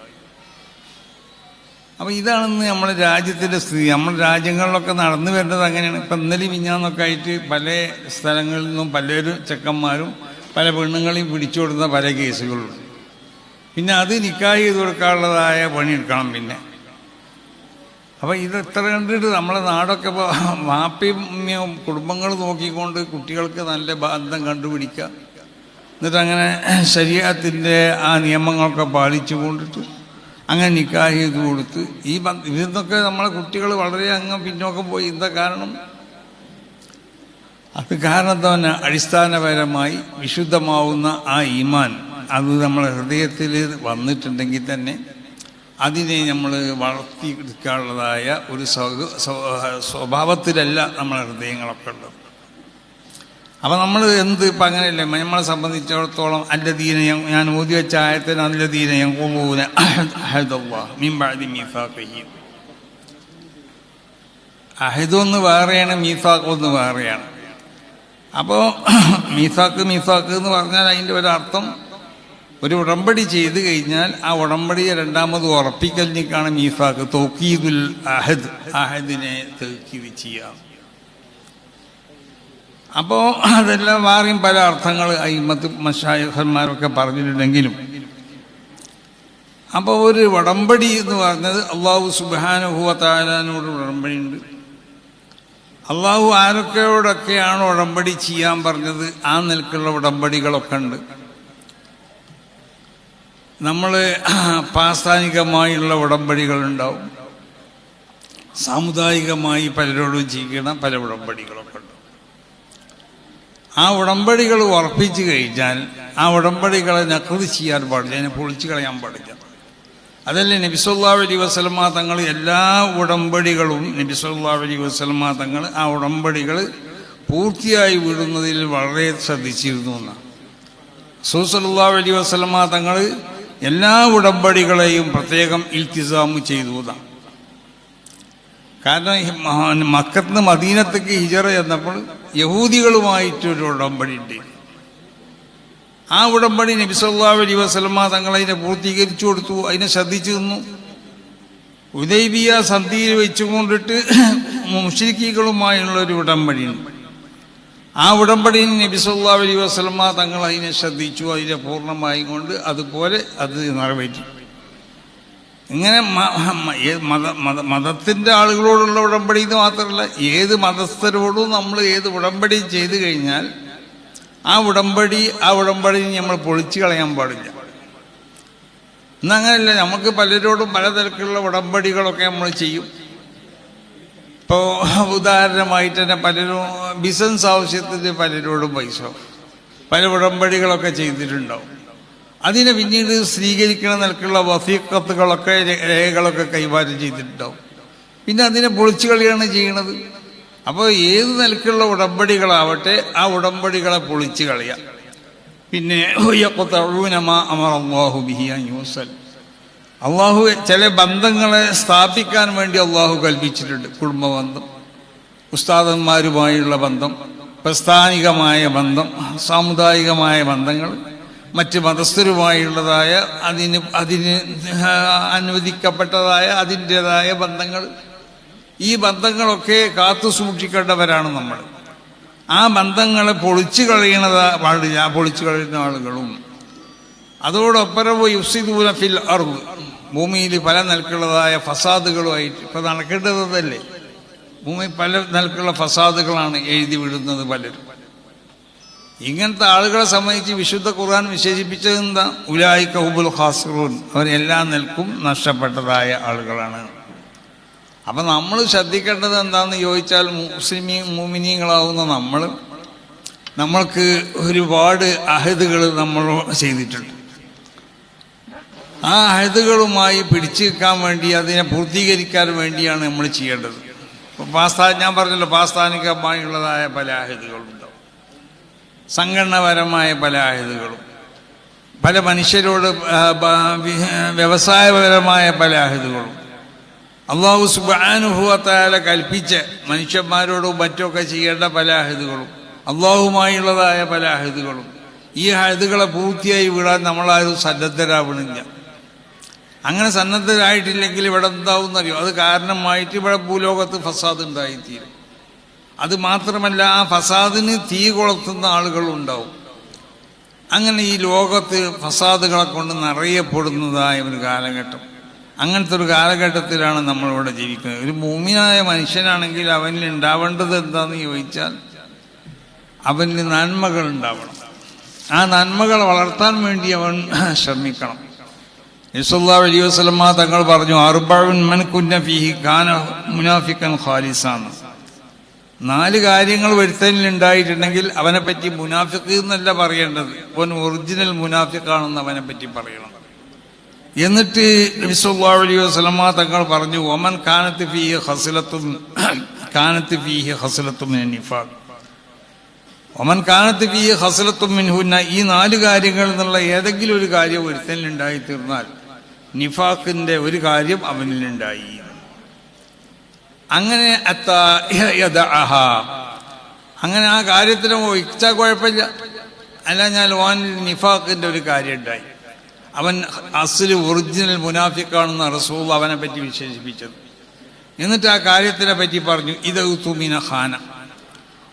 അപ്പം ഇതാണെന്ന് നമ്മുടെ രാജ്യത്തിൻ്റെ സ്ഥിതി. നമ്മുടെ രാജ്യങ്ങളിലൊക്കെ നടന്നു വരുന്നത് അങ്ങനെയാണ്. ഇപ്പം ഇന്നലെയും മിഞ്ഞാന്നൊക്കെ ആയിട്ട് പല സ്ഥലങ്ങളിൽ നിന്നും പലരും ചെക്കന്മാരും പല പെണ്ണുങ്ങളെയും പിടിച്ചു കൊടുക്കുന്ന പല കേസുകളുണ്ട്. പിന്നെ അത് നിക്കാഹ് ചെയ്ത് കൊടുക്കാനുള്ളതായ പണിയെടുക്കണം. പിന്നെ അപ്പം ഇത് എത്ര കണ്ടിട്ട് നമ്മളെ നാടൊക്കെ ഇപ്പോൾ വാപ്പയും കുടുംബങ്ങൾ നോക്കിക്കൊണ്ട് കുട്ടികൾക്ക് നല്ല ബന്ധം കണ്ടുപിടിക്കുക, എന്നിട്ട് അങ്ങനെ ശരീഅത്തിൻ്റെ ആ നിയമങ്ങളൊക്കെ പാലിച്ചു കൊണ്ടിട്ട് അങ്ങനെ നിക്കാഹ് ചെയ്ത് കൊടുത്ത് ഇതൊക്കെ നമ്മളെ കുട്ടികൾ വളരെ അങ്ങ് പിന്നോക്കം പോയി. എന്താ കാരണം? അത് കാരണം തന്നെ അടിസ്ഥാനപരമായി വിശുദ്ധമാവുന്ന ആ ഈമാൻ അത് നമ്മളെ ഹൃദയത്തിൽ വന്നിട്ടുണ്ടെങ്കിൽ തന്നെ അതിനെ നമ്മൾ വളർത്തിയെടുക്കാനുള്ളതായ ഒരു സ്വഭാവത്തിലല്ല നമ്മളെ ഹൃദയങ്ങളൊക്കെ ഉള്ളത്. അപ്പം നമ്മൾ ഇപ്പം അങ്ങനെയല്ലേ. നമ്മളെ സംബന്ധിച്ചിടത്തോളം അല്ലദീന, ഞാൻ ഓതി വെച്ച ആയത്തിന് അല്ലദീന യഖൂലൂന അഹദല്ലാഹ് മിൻ ബഅദി മീസാഖിഹി. അഹദൊന്ന് വേറെയാണ്, മീസാഖ് ഒന്ന് വേറെയാണ്. അപ്പോൾ മീസാഖ് എന്ന് പറഞ്ഞാൽ അതിൻ്റെ ഒരർത്ഥം ഒരു ഉടമ്പടി ചെയ്ത് കഴിഞ്ഞാൽ ആ ഉടമ്പടിയെ രണ്ടാമത് ഉറപ്പിക്കലിനേക്കാണ് മീസാഖ്. തൗക്കീദുൽ അഹദ്, അഹദിനെ തൗക്കീദ് ചെയ്യാം. അപ്പോൾ അതെല്ലാം വേറെയും പല അർത്ഥങ്ങൾ അയിമത്ത് മശായിഖന്മാരൊക്കെ പറഞ്ഞിട്ടുണ്ടെങ്കിലും, അപ്പോൾ ഒരു ഉടമ്പടി എന്ന് പറഞ്ഞത് അള്ളാഹു സുബ്ഹാനഹു വ തആലയോട് ഉടമ്പടിയുണ്ട്. അള്ളാഹു ആരൊക്കെയോടൊക്കെയാണ് ഉടമ്പടി ചെയ്യാൻ പറഞ്ഞത് ആ നിലക്കുള്ള ഉടമ്പടികളൊക്കെ ഉണ്ട്. നമ്മൾ പാസ്ഥാനികമായുള്ള ഉടമ്പടികളുണ്ടാവും, സാമുദായികമായി പലരോടും ചെയ്യണം പല ഉടമ്പടികളൊക്കെ ഉണ്ട്. ആ ഉടമ്പടികൾ ഉറപ്പിച്ചു കഴിഞ്ഞാൽ ആ ഉടമ്പടികളെ നഖ്ദ് ചെയ്യാൻ പാടില്ല, അതിനെ പൊളിച്ചു കളയാൻ പാടില്ല. അതല്ലേ നബി സല്ലല്ലാഹു അലൈഹി വസല്ലമ തങ്ങൾ എല്ലാ ഉടമ്പടികളും നബി സല്ലല്ലാഹു അലൈഹി വസല്ലമ തങ്ങൾ ആ ഉടമ്പടികൾ പൂർത്തിയായി വിടുന്നതിൽ വളരെ ശ്രദ്ധിച്ചിരുന്നു എന്നാണ്. റസൂൽ സല്ലല്ലാഹു അലൈഹി വസല്ലമ തങ്ങൾ എല്ലാ ഉടമ്പടികളെയും പ്രത്യേകം ഇൽത്തിസാമ് ചെയ്തു എന്നാണ്. കാരണം മക്കത്ത് നിന്ന് മദീനത്തേക്ക് ഹിജറ ചെന്നപ്പോൾ യഹൂദികളുമായിട്ടൊരു ഉടമ്പടി ഉണ്ട്. ആ ഉടമ്പടി നബി സല്ലല്ലാഹു അലൈഹി വസല്ലമ തങ്ങൾ അതിനെ പൂർത്തീകരിച്ചു കൊടുത്തു, അതിനെ ശ്രദ്ധിച്ചു നിന്നു. ഹുദൈബിയ സന്ധിയിൽ വെച്ചുകൊണ്ടിട്ട് മുശ്രിക്കുകളുമായുള്ളൊരു ഉടമ്പടിയുണ്ട്. ആ ഉടമ്പടി നബി സല്ലല്ലാഹു അലൈഹി വസല്ലമ തങ്ങൾ അതിനെ ശ്രദ്ധിച്ചു, അതിനെ പൂർണ്ണമായും കൊണ്ട് അതുപോലെ അത് നിറവേറ്റി. ഇങ്ങനെ മതത്തിൻ്റെ ആളുകളോടുള്ള ഉടമ്പടി എന്ന് മാത്രമല്ല, ഏത് മതസ്ഥരോടും നമ്മൾ ഏത് ഉടമ്പടി ചെയ്തു കഴിഞ്ഞാൽ ആ ഉടമ്പടി നമ്മൾ പൊളിച്ചു കളയാൻ പാടില്ല. ഇന്നങ്ങനെയല്ല, നമുക്ക് പലരോടും പലതരത്തിലുള്ള ഉടമ്പടികളൊക്കെ നമ്മൾ ചെയ്യും. ഇപ്പോൾ ഉദാഹരണമായിട്ട് തന്നെ പലരും ബിസിനസ് ആവശ്യത്തിന് പലരോടും പൈസ പല ഉടമ്പടികളൊക്കെ ചെയ്തിട്ടുണ്ടാവും. അതിനെ പിന്നീട് സ്വീകരിക്കുന്ന നിലക്കുള്ള വസീഖത്തുകളൊക്കെ രേഖകളൊക്കെ കൈമാറ്റം ചെയ്തിട്ടുണ്ടാവും. പിന്നെ അതിനെ പൊളിച്ചു കളിയാണ് ചെയ്യണത്. അപ്പോൾ ഏത് നിലക്കുള്ള ഉടമ്പടികളാവട്ടെ ആ ഉടമ്പടികളെ പൊളിച്ചു കളയാം. പിന്നെ അള്ളാഹു ചില ബന്ധങ്ങളെ സ്ഥാപിക്കാൻ വേണ്ടി അള്ളാഹു കൽപ്പിച്ചിട്ടുണ്ട്. കുടുംബബന്ധം, ഉസ്താദന്മാരുമായുള്ള ബന്ധം, പ്രസ്ഥാനികമായ ബന്ധം, സാമുദായികമായ ബന്ധങ്ങൾ, മറ്റ് മതസ്ഥരുമായുള്ളതായ അതിന് അനുവദിക്കപ്പെട്ടതായ അതിൻ്റെതായ ബന്ധങ്ങൾ. ഈ ബന്ധങ്ങളൊക്കെ കാത്തു സൂക്ഷിക്കേണ്ടവരാണ് നമ്മൾ. ആ ബന്ധങ്ങളെ പൊളിച്ചു കളയണത് പാടില്ല. പൊളിച്ചു കളയുന്ന ആളുകളും അതോടൊപ്പം യുഫ്സിദൂന ഫിൽ അർദ്, ഭൂമിയിൽ പല നിലക്കുള്ളതായ ഫസാദുകളുമായിട്ട് ഇപ്പം നടക്കേണ്ടതല്ലേ. ഭൂമി പല നിലക്കുള്ള ഫസാദുകളാണ് എഴുതി വിടുന്നത് പലരും. ഇങ്ങനത്തെ ആളുകളെ സംബന്ധിച്ച് വിശുദ്ധ ഖുർആൻ വിശേഷിപ്പിച്ചത് എന്താ? ഉലായിക ഹുമുൽ ഖാസിറൂൻ, അവരെല്ലാം നിൽക്കും നഷ്ടപ്പെട്ടതായ ആളുകളാണ്. അപ്പം നമ്മൾ ശ്രദ്ധിക്കേണ്ടത് എന്താണെന്ന് ചോദിച്ചാൽ, മുഅ്മിനീങ്ങളാവുന്ന നമ്മൾക്ക് ഒരുപാട് അഹദുകൾ നമ്മൾ ചെയ്തിട്ടുണ്ട്. ആ അഹദുകളുമായി പിടിച്ചു നിൽക്കാൻ വേണ്ടി, അതിനെ പൂർത്തീകരിക്കാൻ വേണ്ടിയാണ് നമ്മൾ ചെയ്യേണ്ടത്. ഞാൻ പറഞ്ഞല്ലോ, പാസ്ഥാനികമായുള്ളതായ പല അഹദുകളുണ്ടാവും, സംഘടനാപരമായ പല അഹദുകളും, പല മനുഷ്യരോട് വ്യവസായപരമായ പല അഹദുകളും, അല്ലാഹു സുബ്ഹാനഹു വ തആല കൽപ്പിച്ച മനുഷ്യന്മാരോടും മറ്റൊക്കെ ചെയ്യേണ്ട പല അഹദുകളും, അള്ളാഹുമായുള്ളതായ പല അഹദുകളും. ഈ അഹദുകളെ പൂർത്തിയായി വിടാൻ നമ്മളാരും സന്നദ്ധരാവണില്ല. അങ്ങനെ സന്നദ്ധരായിട്ടില്ലെങ്കിൽ ഇവിടെ എന്താവുന്നറിയോ? അത് കാരണമായിട്ട് ഇവിടെ ഭൂലോകത്ത് ഫസാദ് ഉണ്ടായിത്തീരും. അത് മാത്രമല്ല, ആ ഫസാദിന് തീ കൊളുത്തുന്ന ആളുകളുണ്ടാവും. അങ്ങനെ ഈ ലോകത്ത് ഫസാദുകളെ കൊണ്ട് നിറയപ്പെടുന്നതായ ഒരു കാലഘട്ടം. അങ്ങനത്തെ ഒരു കാലഘട്ടത്തിലാണ് നമ്മളിവിടെ ജീവിക്കുന്നത്. ഒരു മുഅ്മിനായ മനുഷ്യനാണെങ്കിൽ അവനിൽ ഉണ്ടാവേണ്ടത് എന്താണെന്ന് ചോദിച്ചാൽ, അവന് നന്മകൾ ഉണ്ടാവണം. ആ നന്മകൾ വളർത്താൻ വേണ്ടി അവൻ ശ്രമിക്കണം. സല്ലല്ലാഹു അലൈഹി വസല്ലമ തങ്ങൾ പറഞ്ഞു, അർബഉൻ മൻ കുന്ന ഫീഹി കാന മുനാഫിഖൻ ഖാലിസാണ്. 4 കാര്യങ്ങൾ ഒരുത്തനിൽ ഉണ്ടായിട്ടുണ്ടെങ്കിൽ അവനെപ്പറ്റി മുനാഫിഖ് എന്നല്ല പറയേണ്ടത്, അവൻ ഒറിജിനൽ മുനാഫിഖാണെന്ന് അവനെപ്പറ്റി പറയണം. എന്നിട്ട് നബി സല്ലല്ലാഹു അലൈഹി വസല്ലമ തങ്ങൾ പറഞ്ഞു, വമൻ കാനത്ത് ഫീഹി ഖസ്ലത്തുൻ മിനൻ നിഫാഖ്, ഒമൻ കാനത്ത് ഫീഹി ഖസ്ലത്തുൻ മിൻഹുന്ന, ഈ 4 കാര്യങ്ങൾ എന്നുള്ള ഏതെങ്കിലും ഒരു കാര്യം ഒരുത്തനിൽ ഉണ്ടായി തീർന്നാൽ നിഫാഖിന്റെ ഒരു കാര്യം അവനിലുണ്ടായി. അങ്ങനെ അങ്ങനെ ആ കാര്യത്തിന് ഒഴിച്ചാൽ കുഴപ്പമില്ല. അല്ല, ഞാൻ ഓനിൽ നിഫാഖിന്റെ ഒരു കാര്യം ഉണ്ടായി, അവൻ അസ്ലി ഒറിജിനൽ മുനാഫിഖാണെന്ന് റസൂൽ അവനെ പറ്റി വിശേഷിപ്പിച്ചത്. എന്നിട്ട് ആ കാര്യത്തിനെ പറ്റി പറഞ്ഞു, ഇത് തുമിന ഖാന,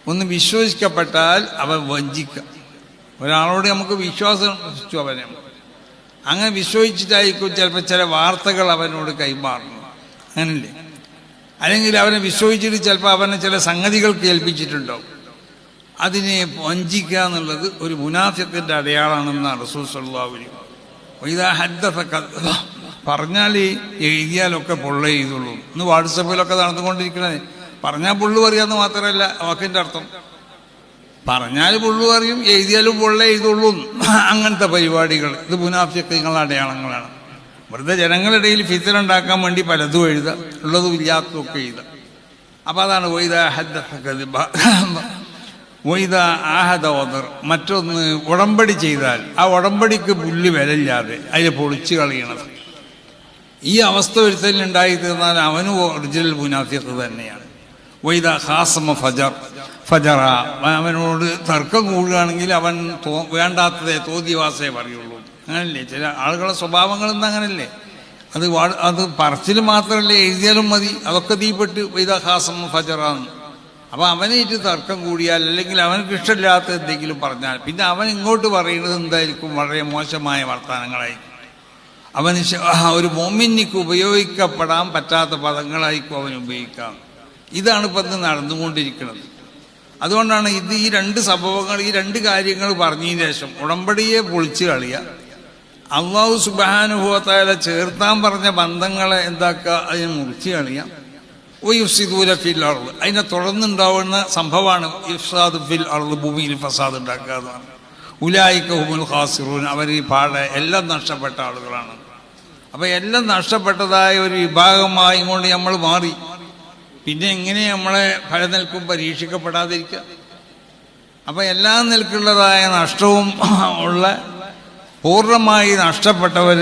ഒന്ന് വിശ്വസിക്കപ്പെട്ടാൽ അവൻ വഞ്ചിക്കുക. ഒരാളോട് നമുക്ക് വിശ്വാസം വെച്ചു, അവനെ അങ്ങനെ വിശ്വസിച്ചിട്ടായിരിക്കും ചിലപ്പോൾ ചില വാർത്തകൾ അവനോട് കൈമാറുന്നു, അങ്ങനല്ലേ? അല്ലെങ്കിൽ അവനെ വിശ്വസിച്ചിട്ട് ചിലപ്പോൾ അവനെ ചില സംഗതികൾ കേൾപ്പിച്ചിട്ടുണ്ടാവും. അതിനെ വഞ്ചിക്കുക എന്നുള്ളത് ഒരു മുനാഫിഖിന്റെ അടയാളമാണെന്നാണ് റസൂൽ സല്ലല്ലാഹു അലൈഹി വസല്ലം. ഇതാ ഹദ്ദസ പറഞ്ഞാൽ എഴുതിയാലൊക്കെ പൊള്ള എഴുതുള്ളൂ. ഇന്ന് വാട്സപ്പിലൊക്കെ നടന്നുകൊണ്ടിരിക്കണേ, പറഞ്ഞാൽ പുള്ളു അറിയാമെന്ന് മാത്രമല്ല വാക്കിൻ്റെ അർത്ഥം. പറഞ്ഞാൽ പുള്ളു അറിയും, എഴുതിയാലും പൊള്ള എഴുതുള്ളൂ. അങ്ങനത്തെ പരിപാടികൾ ഇത് മുനാഫിഖുകളുടെ അടയാളങ്ങളാണ്. വെറുതെ ജനങ്ങളുടെ ഇടയിൽ ഫിത്ന ഉണ്ടാക്കാൻ വേണ്ടി പലതും എഴുതാം, ഉള്ളതും ഇല്ലാത്തതും ഒക്കെ എഴുതാം. അപ്പം അതാണ് മറ്റൊന്ന് ഉടമ്പടി ചെയ്താൽ ആ ഉടമ്പടിക്ക് പുല്ല് വിലയില്ലാതെ അതിനെ പൊളിച്ചു കളയണത്. ഈ അവസ്ഥ ഒരുത്തലിൽ ഉണ്ടായി തീർന്നാൽ അവനും ഒറിജിനൽ മുനാഫിഖ് തന്നെയാണ്. വൈദ ഖാസമ ഫജറ, അവനോട് തർക്കം കൂടുകയാണെങ്കിൽ അവൻ വേണ്ടാത്തതേ തോന്നിവാസേ പറയുള്ളൂ. അങ്ങനല്ലേ ചില ആളുകളുടെ സ്വഭാവങ്ങളെന്ന്? അങ്ങനല്ലേ? അത് പറച്ചിൽ മാത്രമല്ലേ, എഴുതിയാലും മതി, അതൊക്കെ തീപ്പെട്ട് വൈദ ഖാസമ ഫജറാന്ന്. അപ്പോൾ അവനായിട്ട് തർക്കം കൂടിയാൽ അല്ലെങ്കിൽ അവനക്ക് ഇഷ്ടമില്ലാത്ത എന്തെങ്കിലും പറഞ്ഞാൽ പിന്നെ അവൻ ഇങ്ങോട്ട് പറയുന്നത് എന്തായിരിക്കും? വളരെ മോശമായ വർത്തമാനങ്ങളായിരിക്കും. അവന് ഒരു മോമിനിക്ക് ഉപയോഗിക്കപ്പെടാൻ പറ്റാത്ത പദങ്ങളായിരിക്കും അവൻ ഉപയോഗിക്കാം. ഇതാണ് ഇപ്പം ഇന്ന് നടന്നുകൊണ്ടിരിക്കുന്നത്. അതുകൊണ്ടാണ് ഈ രണ്ട് സംഭവങ്ങൾ, ഈ രണ്ട് കാര്യങ്ങൾ പറഞ്ഞതിന് ശേഷം ഉടമ്പടിയെ പൊളിച്ചു കളിയുക, അള്ളാഹു സുബ്ഹാനഹു വ തആല ചേർത്താൻ പറഞ്ഞ ബന്ധങ്ങളെ എന്താക്കുക, അതിനെ മുറിച്ച് കളിയാം. യുഫ്സിദൂന ഫിൽ അർള്, അതിനെ തുടർന്നുണ്ടാവുന്ന സംഭവമാണ് ഇഫ്സാദ് ഫിൽ അർള്, ഭൂമിയിൽ ഫസാദ് ഉണ്ടാക്കുക എന്നാണ്. ഉലായിക ഹുമുൽ ഖാസിറൂൻ, അവർ ഈ പാടെ എല്ലാം നഷ്ടപ്പെട്ട ആളുകളാണ്. അപ്പം എല്ലാം നഷ്ടപ്പെട്ടതായ ഒരു വിഭാഗമായി കൊണ്ട് നമ്മൾ മാറി. പിന്നെ എങ്ങനെ നമ്മളെ ഫലനിൽക്കും പരീക്ഷിക്കപ്പെടാതിരിക്കുക? അപ്പം എല്ലാ നിൽക്കുള്ളതായ നഷ്ടവും ഉള്ള പൂർണ്ണമായി നഷ്ടപ്പെട്ടവർ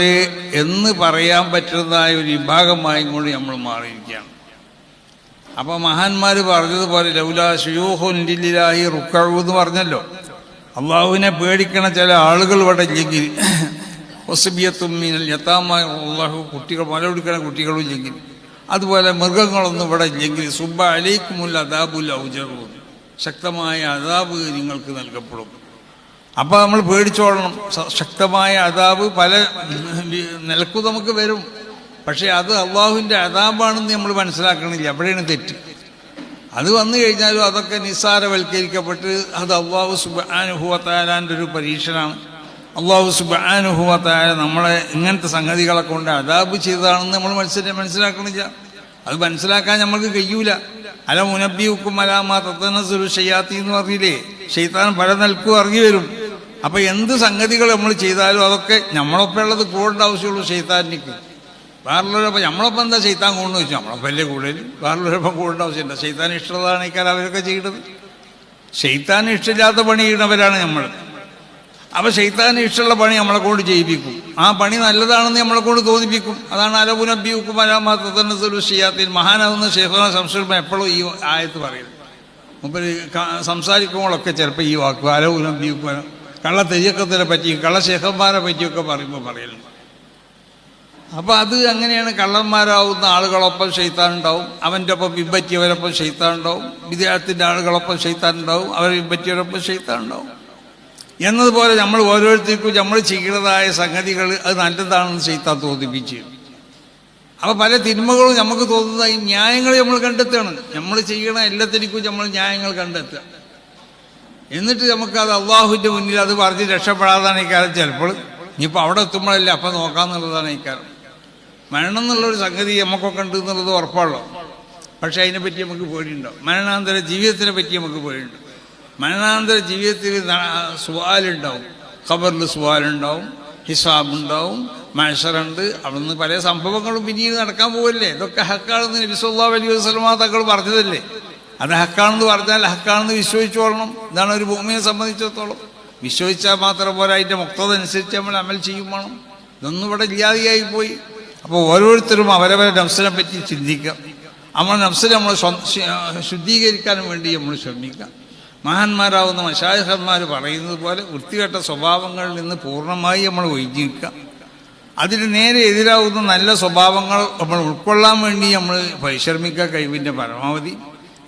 എന്ന് പറയാൻ പറ്റുന്നതായ ഒരു വിഭാഗമായി കൊണ്ട് നമ്മൾ മാറിയിരിക്കുകയാണ്. അപ്പോൾ മഹാന്മാർ പറഞ്ഞതുപോലെ ലൗലാ ശുയൂഖുൻ ലില്ലാഹി റുക്കഊ എന്ന് പറഞ്ഞല്ലോ. അള്ളാഹുവിനെ പേടിക്കണ ചില ആളുകൾ ഇവിടെ ഇല്ലെങ്കിൽ, വസ്ബിയത്തും മിനൽ യതാമ, അള്ളാഹു കുട്ടികൾ മലപിടിക്കണ കുട്ടികളും ഇല്ലെങ്കിൽ, അതുപോലെ മൃഗങ്ങളൊന്നും ഇവിടെ ഇല്ലെങ്കിൽ, സുബ്ബ അലൈക്കുമുൽ അദാബുൽ ഔജറു, ശക്തമായ അദാബ് നിങ്ങൾക്ക് നൽകപ്പെടും. അപ്പോൾ നമ്മൾ പേടിച്ചോളണം. ശക്തമായ അദാബ് പല നിലക്കും നമുക്ക് വരും. പക്ഷേ അത് അള്ളാഹുവിൻ്റെ അദാബാണെന്ന് നമ്മൾ മനസ്സിലാക്കണില്ല. അവിടെയാണ് തെറ്റ്. അത് വന്നു കഴിഞ്ഞാലും അതൊക്കെ നിസ്സാരവൽക്കരിക്കപ്പെട്ട് അത് അള്ളാഹു സുബ്ഹാനഹു വ തആലാൻ്റെ ഒരു പരീക്ഷണമാണ്. അള്ളാഹു സുബ്ഹാനഹു വ തആല നമ്മളെ ഇങ്ങനത്തെ സംഗതികളെ കൊണ്ട് അദാബ് ചെയ്തതാണെന്ന് നമ്മൾ മനസ്സിലാക്കണില്ല. അത് മനസ്സിലാക്കാൻ നമ്മൾക്ക് കഴിയൂല. അല മുനബ്ബിഉക്കും അലാ മാ തതനസ്സലു ശയാത്തീൻ എന്ന് പറഞ്ഞില്ലേ, ശൈത്താൻ പല നിലക്കും ഇറങ്ങി വരും. അപ്പം എന്ത് സംഗതികൾ നമ്മൾ ചെയ്താലും അതൊക്കെ നമ്മളൊപ്പം ഉള്ളത് കൂടേണ്ട ആവശ്യമുള്ളൂ ശൈത്താനിക്ക്. വേറുള്ളവരപ്പം നമ്മളൊപ്പം എന്താ ശൈത്താൻ കൂടുന്നു വെച്ചു, നമ്മളൊപ്പം വലിയ കൂടുതൽ വേറുള്ളവരൊപ്പം കൂടേണ്ട ആവശ്യമില്ല. ശൈത്താൻ ഇഷ്ടമുള്ളതാണെങ്കിൽ അവരൊക്കെ ചെയ്യുന്നത്. ശൈത്താൻ ഇഷ്ടമില്ലാത്ത പണി ചെയ്യുന്നവരാണ് നമ്മൾ. അപ്പോൾ ശൈത്താൻ ഇഷ്ടമുള്ള പണി നമ്മളെ കൊണ്ട് ചെയ്യിപ്പിക്കും. ആ പണി നല്ലതാണെന്ന് നമ്മളെ കൊണ്ട് തോന്നിപ്പിക്കും. അതാണ് അല മുനബ്ബിഉക്കും അലാ മാ തതനസ്സലു ശയാത്തീൻ. മഹാനാവുന്ന ശൈഖുനാ ശംസുൽ എപ്പോഴും ഈ ആയത്ത് പറയുന്നത്. മുമ്പ് സംസാരിക്കുമ്പോഴൊക്കെ ചിലപ്പോൾ ഈ വാക്ക് അല മുനബ്ബിഉക്കും, കള്ള തെയ്യക്കത്തിനെ പറ്റിയും കള്ള ശേഖന്മാരെ പറ്റിയൊക്കെ പറയുമ്പോൾ പറയലുണ്ട്. അപ്പോൾ അത് അങ്ങനെയാണ്. കള്ളന്മാരാവുന്ന ആളുകളൊപ്പം ശൈത്താൻ ഉണ്ടാവും, അവൻ്റെ ഒപ്പം പിൻപറ്റിയവരൊപ്പം ശൈത്താൻ ഉണ്ടാവും, വിദേഹത്തിൻ്റെ ആളുകളൊപ്പം ശൈത്താൻ ഉണ്ടാവും, അവരെ പിൻപറ്റിയവരൊപ്പം ശൈത്താൻ ഉണ്ടാവും. എന്നതുപോലെ നമ്മൾ ഓരോരുത്തർക്കും നമ്മൾ ചെയ്യുന്നതായ സംഗതികൾ അത് നല്ലതാണെന്ന് ശൈത്താൻ തോന്നിപ്പിച്ച്. അപ്പോൾ പല തിന്മകളും നമുക്ക് തോന്നുന്ന ഈ ന്യായങ്ങൾ നമ്മൾ കണ്ടെത്തുകയാണ്. നമ്മൾ ചെയ്യണ എല്ലാത്തിനും നമ്മൾ ന്യായങ്ങൾ കണ്ടെത്തുക. എന്നിട്ട് നമുക്കത് അള്ളാഹുവിൻ്റെ മുന്നിൽ അത് പറഞ്ഞ് രക്ഷപ്പെടാതാണ് ഈ കാലം. ചിലപ്പോൾ ഇനിയിപ്പോൾ അവിടെ എത്തുമ്പോഴല്ല അപ്പം നോക്കാമെന്നുള്ളതാണ് ഈ കാലം. മരണം എന്നുള്ളൊരു സംഗതി നമുക്കൊക്കെ ഉണ്ട് എന്നുള്ളത് ഉറപ്പാണല്ലോ. പക്ഷേ അതിനെപ്പറ്റി നമുക്ക് പേടിയുണ്ടാവും. മരണാന്തര ജീവിതത്തിനെ പറ്റി നമുക്ക് പേടിയുണ്ട്. മരണാന്തര ജീവിതത്തിൽ സുവാലുണ്ടാവും, ഖബറിൽ സുവാലുണ്ടാവും, ഹിസാബുണ്ടാവും, മഹ്ശറുണ്ട്. അവിടുന്ന് പല സംഭവങ്ങളും പിന്നീട് നടക്കാൻ പോവല്ലേ. ഇതൊക്കെ ഹക്കാണെന്ന് നബി സല്ലല്ലാഹു അലൈഹി വസല്ലം തങ്ങൾ പറഞ്ഞതല്ലേ. അത് ഹക്കാണെന്ന് പറഞ്ഞാൽ ഹക്കാണെന്ന് വിശ്വസിച്ചോളണം. ഇതാണ് ഒരു ഭൂമിയെ സംബന്ധിച്ചിടത്തോളം. വിശ്വസിച്ചാൽ മാത്രം പോരാ, അതിൻ്റെ മുക്തത അനുസരിച്ച് നമ്മൾ അമൽ ചെയ്യും വേണം. ഇതൊന്നും ഇവിടെ ഇല്ലാതെയായി പോയി. അപ്പോൾ ഓരോരുത്തരും അവരവരെ നഫ്സിനെ പറ്റി ചിന്തിക്കുക. നമ്മുടെ നഫ്സിനെ നമ്മൾ ശുദ്ധീകരിക്കാൻ വേണ്ടി നമ്മൾ ശ്രമിക്കുക. മഹാന്മാരാവുന്ന മശായിഖന്മാർ പറയുന്നത് പോലെ വൃത്തികെട്ട സ്വഭാവങ്ങളിൽ നിന്ന് പൂർണ്ണമായി നമ്മൾ ഒഴിഞ്ഞിരിക്കുക. അതിന് നേരെ എതിരാവുന്ന നല്ല സ്വഭാവങ്ങൾ നമ്മൾ ഉൾക്കൊള്ളാൻ വേണ്ടി നമ്മൾ പരിശ്രമിക്കുക. കഴിവിൻ്റെ പരമാവധി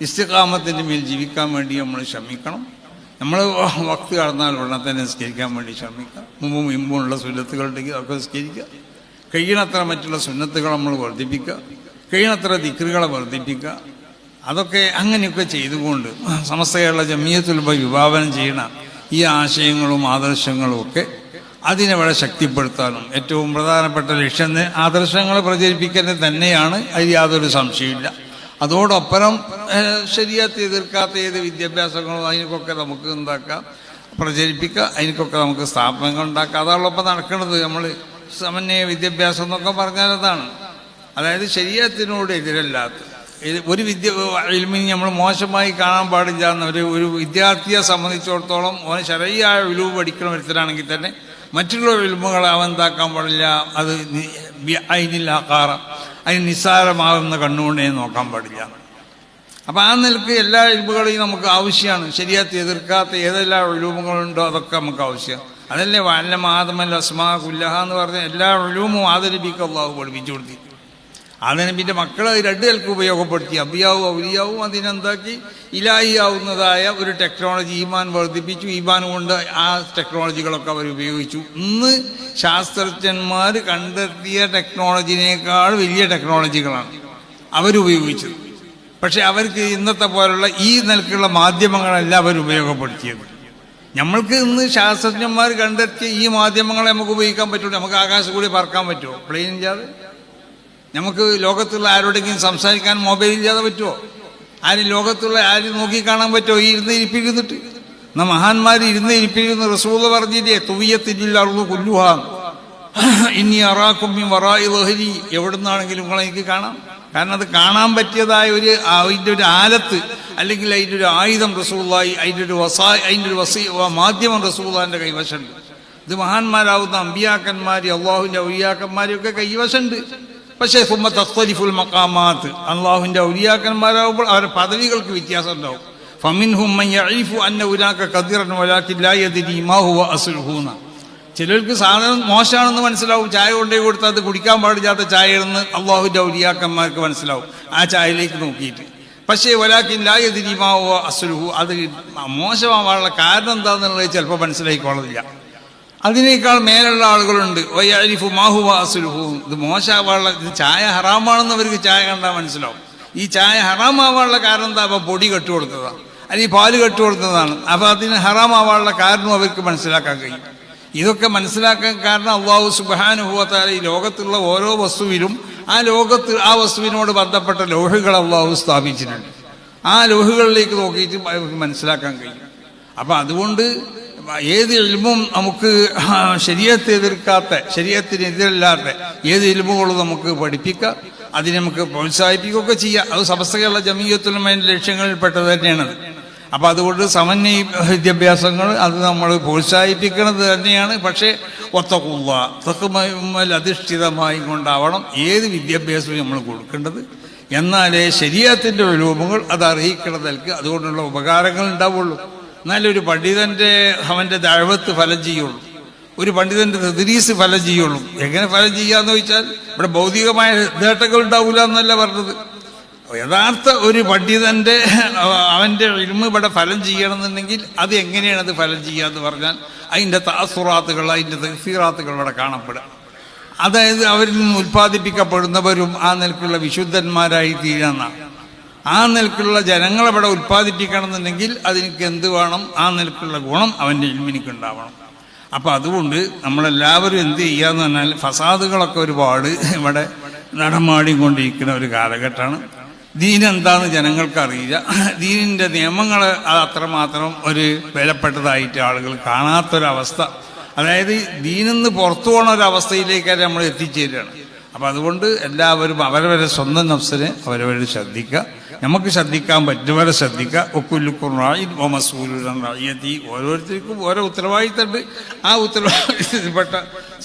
ഇസ്തിഖാമത്തിൻ്റെ മേൽ ജീവിക്കാൻ വേണ്ടി നമ്മൾ ശ്രമിക്കണം. നമ്മൾ വക്ത് കടന്നാൽ ഉടനെ തന്നെ നിസ്കരിക്കാൻ വേണ്ടി ശ്രമിക്കുക. മുമ്പും ഇമ്പുമുള്ള സുന്നത്തുകളുണ്ടെങ്കിൽ അതൊക്കെ നിസ്കരിക്കുക. കഴിയണത്ര മറ്റുള്ള സുന്നത്തുകൾ നമ്മൾ വർദ്ധിപ്പിക്കുക. കഴിയണത്ര ദിക്റുകളെ വർദ്ധിപ്പിക്കുക. അതൊക്കെ അങ്ങനെയൊക്കെ ചെയ്തുകൊണ്ട് സമസ്ത കേരള ജമിയത്തുൽ ഉലമ വിഭാവനം ചെയ്യണ ഈ ആശയങ്ങളും ആദർശങ്ങളും ഒക്കെ അതിനെ വളരെ ശക്തിപ്പെടുത്താനും ഏറ്റവും പ്രധാനപ്പെട്ട ലക്ഷ്യം ആദർശങ്ങളെ പ്രചരിപ്പിക്കുന്നത് തന്നെയാണ്. അതിൽ യാതൊരു സംശയമില്ല. അതോടൊപ്പം ശരീഅത്ത് എതിർക്കാത്ത ഏത് വിദ്യാഭ്യാസങ്ങളും അതിനൊക്കെ നമുക്ക് എന്താക്കാം, പ്രചരിപ്പിക്കുക. അതിനൊക്കെ നമുക്ക് സ്ഥാപനങ്ങൾ ഉണ്ടാക്കുക. അതോടൊപ്പം നടക്കുന്നത് നമ്മൾ സമന്വയ വിദ്യാഭ്യാസം എന്നൊക്കെ പറഞ്ഞാൽ അതാണ്. അതായത് ശരീഅത്തിനോട് എതിരല്ലാത്ത ഒരു ഇൽമിനെ നമ്മൾ മോശമായി കാണാൻ പാടില്ല എന്ന ഒരു വിദ്യാർത്ഥിയെ സംബന്ധിച്ചിടത്തോളം അവന് ശരഈയായ ഇൽമ് പഠിക്കണ ഒരുത്തരാണെങ്കിൽ തന്നെ മറ്റുള്ള ഇൽമുകളെ അവൻ എന്താക്കാൻ പാടില്ല. അത് അതിനില്ല ഹഖാറ, അതിന് നിസ്സാരമാകുന്ന കണ്ണുകൊണ്ടേ നോക്കാൻ പാടില്ല. അപ്പം ആ നിലക്ക് എല്ലാ ഇൽമുകളെയും നമുക്ക് ആവശ്യമാണ്. ശരീഅത്ത് എതിർക്കാത്ത ഏതെല്ലാം ഇൽമുകളുണ്ടോ അതൊക്കെ നമുക്ക് ആവശ്യമാണ്. അതല്ലേ വഅല്ലമ ആദമൽ അസ്മാഅ കുല്ലഹ എന്ന് പറഞ്ഞ എല്ലാ ഇൽമും ആദരിപ്പിക്കുക അല്ലാഹു പഠിപ്പിച്ചു കൊടുത്തി. ആദനബിൻ്റെ മക്കളെ രണ്ട് നിലക്ക് ഉപയോഗപ്പെടുത്തി. അബിയാവും ഔലിയാവും അതിനെന്താക്കി ഇലാഹിയാവുന്നതായ ഒരു ടെക്നോളജി ഈമാൻ വർദ്ധിപ്പിച്ചു. ഈമാൻ കൊണ്ട് ആ ടെക്നോളജികളൊക്കെ അവർ ഉപയോഗിച്ചു. ഇന്ന് ശാസ്ത്രജ്ഞന്മാർ കണ്ടെത്തിയ ടെക്നോളജിനേക്കാൾ വലിയ ടെക്നോളജികളാണ് അവരുപയോഗിച്ചത്. പക്ഷെ അവർക്ക് ഇന്നത്തെ പോലുള്ള ഈ നിലക്കുള്ള മാധ്യമങ്ങളല്ല അവർ ഉപയോഗപ്പെടുത്തിയത്. നമ്മൾക്ക് ഇന്ന് ശാസ്ത്രജ്ഞന്മാർ കണ്ടെത്തിയ ഈ മാധ്യമങ്ങളെ നമുക്ക് ഉപയോഗിക്കാൻ പറ്റുള്ളൂ. നമുക്ക് ആകാശം കൂടി പറക്കാൻ പറ്റുമോ? പ്ലെയിൻ ഇല്ലാതെ? നമുക്ക് ലോകത്തുള്ള ആരോടെങ്കിലും സംസാരിക്കാൻ മൊബൈൽ ഇല്ലാതെ പറ്റുമോ? ആരും ലോകത്തുള്ള ആരും നോക്കിക്കാണാൻ പറ്റുമോ? ഈ ഇരിപ്പിരുന്നിട്ട് മഹാന്മാർ ഇരിപ്പിരുന്ന് റസൂൽ പറഞ്ഞില്ലേ, തുവിയത്തില്ല അറുതു കൊല്ലുഹാം ഇനി അറാക്കും വറായി ലഹരി, എവിടുന്നാണെങ്കിലും നിങ്ങളെ എനിക്ക് കാണാം. കാരണം അത് കാണാൻ പറ്റിയതായ അതിൻ്റെ ഒരു ആലത്ത് അല്ലെങ്കിൽ അതിൻ്റെ ഒരു ആയുധം റസൂലുള്ളാഹി, അതിൻ്റെ ഒരു മാധ്യമം റസൂലുള്ളാഹിൻ്റെ കൈവശമുണ്ട്. ഇത് മഹാന്മാരാവുന്ന അമ്പിയാക്കന്മാർ, അള്ളാഹുവിൻ്റെ ഔലിയാക്കന്മാരെയൊക്കെ കൈവശമുണ്ട്. പക്ഷേ സുമ്മ തഖ്തലിഫുൽ മഖാമാത്ത്, അള്ളാഹുവിൻ്റെ ഔലിയാക്കന്മാരാകുമ്പോൾ അവരുടെ പദവികൾക്ക് വ്യത്യാസം ഉണ്ടാവും. ഫമിൻഹും മൻ യഅരിഫു അന്ന ഉനാക ഖദിറൻ വലാകിൻ ലാ യദ്രി മാ ഹുവ അസ്ലുഹൂന. ചിലർക്ക് സാധനം മോശമാണെന്ന് മനസ്സിലാവും. ചായ കൊണ്ടേ കൊടുത്താൽ അത് കുടിക്കാൻ പാടില്ലാത്ത ചായയാണെന്ന് അള്ളാഹുവിൻ്റെ ഔലിയാക്കന്മാർക്ക് മനസ്സിലാവും ആ ചായയിലേക്ക് നോക്കിയിട്ട്. പക്ഷേ വലാകിൻ ലാ യദ്രി മാ ഹുവ അസ്ലുഹു, അത് മോശമാവാനുള്ള കാരണം എന്താണെന്നുള്ളത് ചിലപ്പോൾ മനസ്സിലായിക്കോളന്നില്ല. അതിനേക്കാൾ മേലുള്ള ആളുകളുണ്ട് വയഅരിഫു മാ ഹുവ അസ്ലുഹു, ഇത് മോശമാവാനുള്ള, ഇത് ചായ ഹറാമാണെന്ന് അവർക്ക് ചായ കണ്ടാൽ മനസ്സിലാവും. ഈ ചായ ഹറാമാവാനുള്ള കാരണം എന്താ? അപ്പോൾ പൊടി കെട്ടുകൊടുത്തതാണ് അല്ലെങ്കിൽ പാല് കെട്ടുകൊടുത്തതാണ്. അപ്പോൾ അതിന് ഹറാമാവാനുള്ള കാരണം അവർക്ക് മനസ്സിലാക്കാൻ കഴിയും. ഇതൊക്കെ മനസ്സിലാക്കാൻ കാരണം അല്ലാഹു സുബ്ഹാനഹു വ തആല ഈ ലോകത്തുള്ള ഓരോ വസ്തുവിലും ആ വസ്തുവിനോട് ബന്ധപ്പെട്ട ലോഹുകൾ അല്ലാഹു സ്ഥാപിച്ചിട്ടുണ്ട്. ആ ലോഹുകളിലേക്ക് നോക്കിയിട്ട് മനസ്സിലാക്കാൻ കഴിയും. അപ്പം അതുകൊണ്ട് ഏത് ഇൽമും നമുക്ക് ശരീഅത്ത് എതിർക്കാത്ത, ശരീഅത്തിനെതിരല്ലാത്ത ഏത് ഇൽമുകളും നമുക്ക് പഠിപ്പിക്കാം, അതിനെ നമുക്ക് പ്രോത്സാഹിപ്പിക്കുകയൊക്കെ ചെയ്യാം. അത് സമസ്ത കേരള ജമീയത്തുൽ ഉലമയുടെ ലക്ഷ്യങ്ങളിൽപ്പെട്ടത് തന്നെയാണത്. അപ്പം അതുകൊണ്ട് സമന്വയ വിദ്യാഭ്യാസങ്ങൾ അത് നമ്മൾ പ്രോത്സാഹിപ്പിക്കുന്നത് തന്നെയാണ്. പക്ഷേ ഒത്തഖുല്ലാ, തഖ്വയിൽ അധിഷ്ഠിതമായി കൊണ്ടാവണം ഏത് വിദ്യാഭ്യാസവും നമ്മൾ കൊടുക്കേണ്ടത്. എന്നാലേ ശരീഅത്തിൻ്റെ ഉലൂമുകൾ അത് അർഹിക്കണതൽക്ക് അതുകൊണ്ടുള്ള ഉപകാരങ്ങൾ ഉണ്ടാവുള്ളൂ. എന്നാലൊരു പണ്ഡിതൻ്റെ അവൻ്റെ ദഅവത്ത് ഫലം ചെയ്യുള്ളൂ, ഒരു പണ്ഡിതൻ്റെ തദ്രീസ് ഫലം ചെയ്യുള്ളൂ. എങ്ങനെ ഫലം ചെയ്യാന്ന് ചോദിച്ചാൽ ഇവിടെ ഭൗതികമായ നേട്ടങ്ങൾ ഉണ്ടാവില്ല എന്നല്ല പറഞ്ഞത്. യഥാർത്ഥ ഒരു പണ്ഡിതൻ്റെ അവൻ്റെ ഇൽമ് ഇവിടെ ഫലം ചെയ്യണമെന്നുണ്ടെങ്കിൽ അത് എങ്ങനെയാണ് അത് ഫലം ചെയ്യുക എന്ന് പറഞ്ഞാൽ അതിൻ്റെ തഅസ്സുറാത്തുകൾ, അതിൻ്റെ തഫ്സീറാത്തുകൾ ഇവിടെ കാണപ്പെടുക. അതായത് അവരിൽ നിന്ന് ഉൽപ്പാദിപ്പിക്കപ്പെടുന്നവരും ആ നിലക്കുള്ള വിശുദ്ധന്മാരായി തീരുന്നതാണ്. ആ നിലക്കുള്ള ജനങ്ങളവിടെ ഉൽപ്പാദിപ്പിക്കണമെന്നുണ്ടെങ്കിൽ അതിനൊക്കെ എന്ത് വേണം? ആ നിലക്കുള്ള ഗുണം അവൻ്റെ ഇൽമിനിക്ക് ഉണ്ടാവണം. അപ്പം അതുകൊണ്ട് നമ്മളെല്ലാവരും എന്ത് ചെയ്യാന്ന് പറഞ്ഞാൽ ഫസാദുകളൊക്കെ ഒരുപാട് ഇവിടെ നടമാടിക്കൊണ്ടിരിക്കുന്ന ഒരു കാലഘട്ടമാണ്. ദീൻ എന്താണെന്ന് ജനങ്ങൾക്ക് അറിയില്ല. ദീനിൻ്റെ നിയമങ്ങൾ അത് അത്രമാത്രം ഒരു വിലപ്പെട്ടതായിട്ട് ആളുകൾ കാണാത്തൊരവസ്ഥ, അതായത് ദീനിന്ന് പുറത്തു പോകുന്ന ഒരവസ്ഥയിലേക്കാണ് നമ്മൾ എത്തിച്ചേരുകയാണ്. അപ്പം അതുകൊണ്ട് എല്ലാവരും അവരവരെ സ്വന്തം നഫ്സിനെ അവരവരെ ശ്രദ്ധിക്കുക, നമുക്ക് ശ്രദ്ധിക്കാൻ പറ്റുന്നവരെ ശ്രദ്ധിക്കുക. ഒക്കുല്ലുക്കും റായിൻ വ മസ്ഊലുൻ റഅയതി, ഓരോരുത്തർക്കും ഓരോ ഉത്തരവാദിത്തമുണ്ട്. ആ ഉത്തരവാദിത്തപ്പെട്ട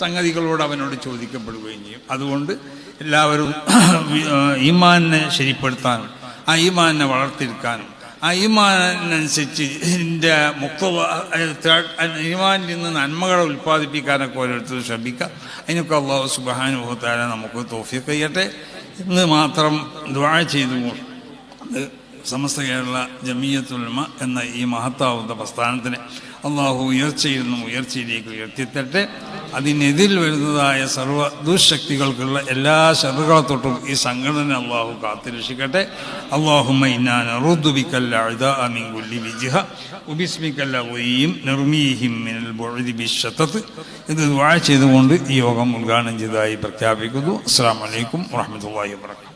സംഗതികളോട് അവനോട് ചോദിക്കപ്പെടുകയും ചെയ്യും. അതുകൊണ്ട് എല്ലാവരും ഈമാനിനെ ശരിപ്പെടുത്താനും ആ ഈമാനിനെ വളർത്തിയെടുക്കാനും ആ ഈമാനനുസരിച്ച് ഇതിൻ്റെ ഈമാനിൽ നിന്ന് നന്മകളെ ഉൽപ്പാദിപ്പിക്കാനൊക്കെ ഓരോരുത്തരും ശ്രമിക്കുക. അതിനൊക്കെ അല്ലാഹു സുബ്ഹാനഹു വ തആല നമുക്ക് തൗഫീഖ് ചെയ്യട്ടെ എന്ന് മാത്രം ദുആ ചെയ്തുകൊണ്ട് സമസ്ത കേരള ജമീയത്തുൽ ഉലമ എന്ന ഈ മഹത്താവുന്ന പ്രസ്ഥാനത്തിന് അള്ളാഹു ഉയർച്ചയിൽ നിന്നും ഉയർച്ചയിലേക്ക് ഉയർത്തിത്തട്ടെ. അതിനെതിൽ വരുന്നതായ സർവ്വ ദുശക്തികൾക്കുള്ള എല്ലാ ശറുകളെ തൊട്ടും ഈ സംഘടന അള്ളാഹു കാത്തുരക്ഷിക്കട്ടെ. അല്ലാഹുമ്മ ഇന്നാ നറൂദു ബിക്കൽ അഅദാഅ മിൻ കുല്ലി വിജ്ഹ വബിസ്മിക്കൽ അളീം നർമീഹിം മിനൽ ബുഅദി ബിശ്ശതത്. ഇത് ദുആ ചെയ്തുകൊണ്ട് ഈ യോഗം ഉദ്ഘാടനം ചെയ്തതായി പ്രഖ്യാപിക്കുന്നു. അസ്സലാമു അലൈക്കും വറഹ്മത്തുള്ളാഹി വബറകാതുഹു.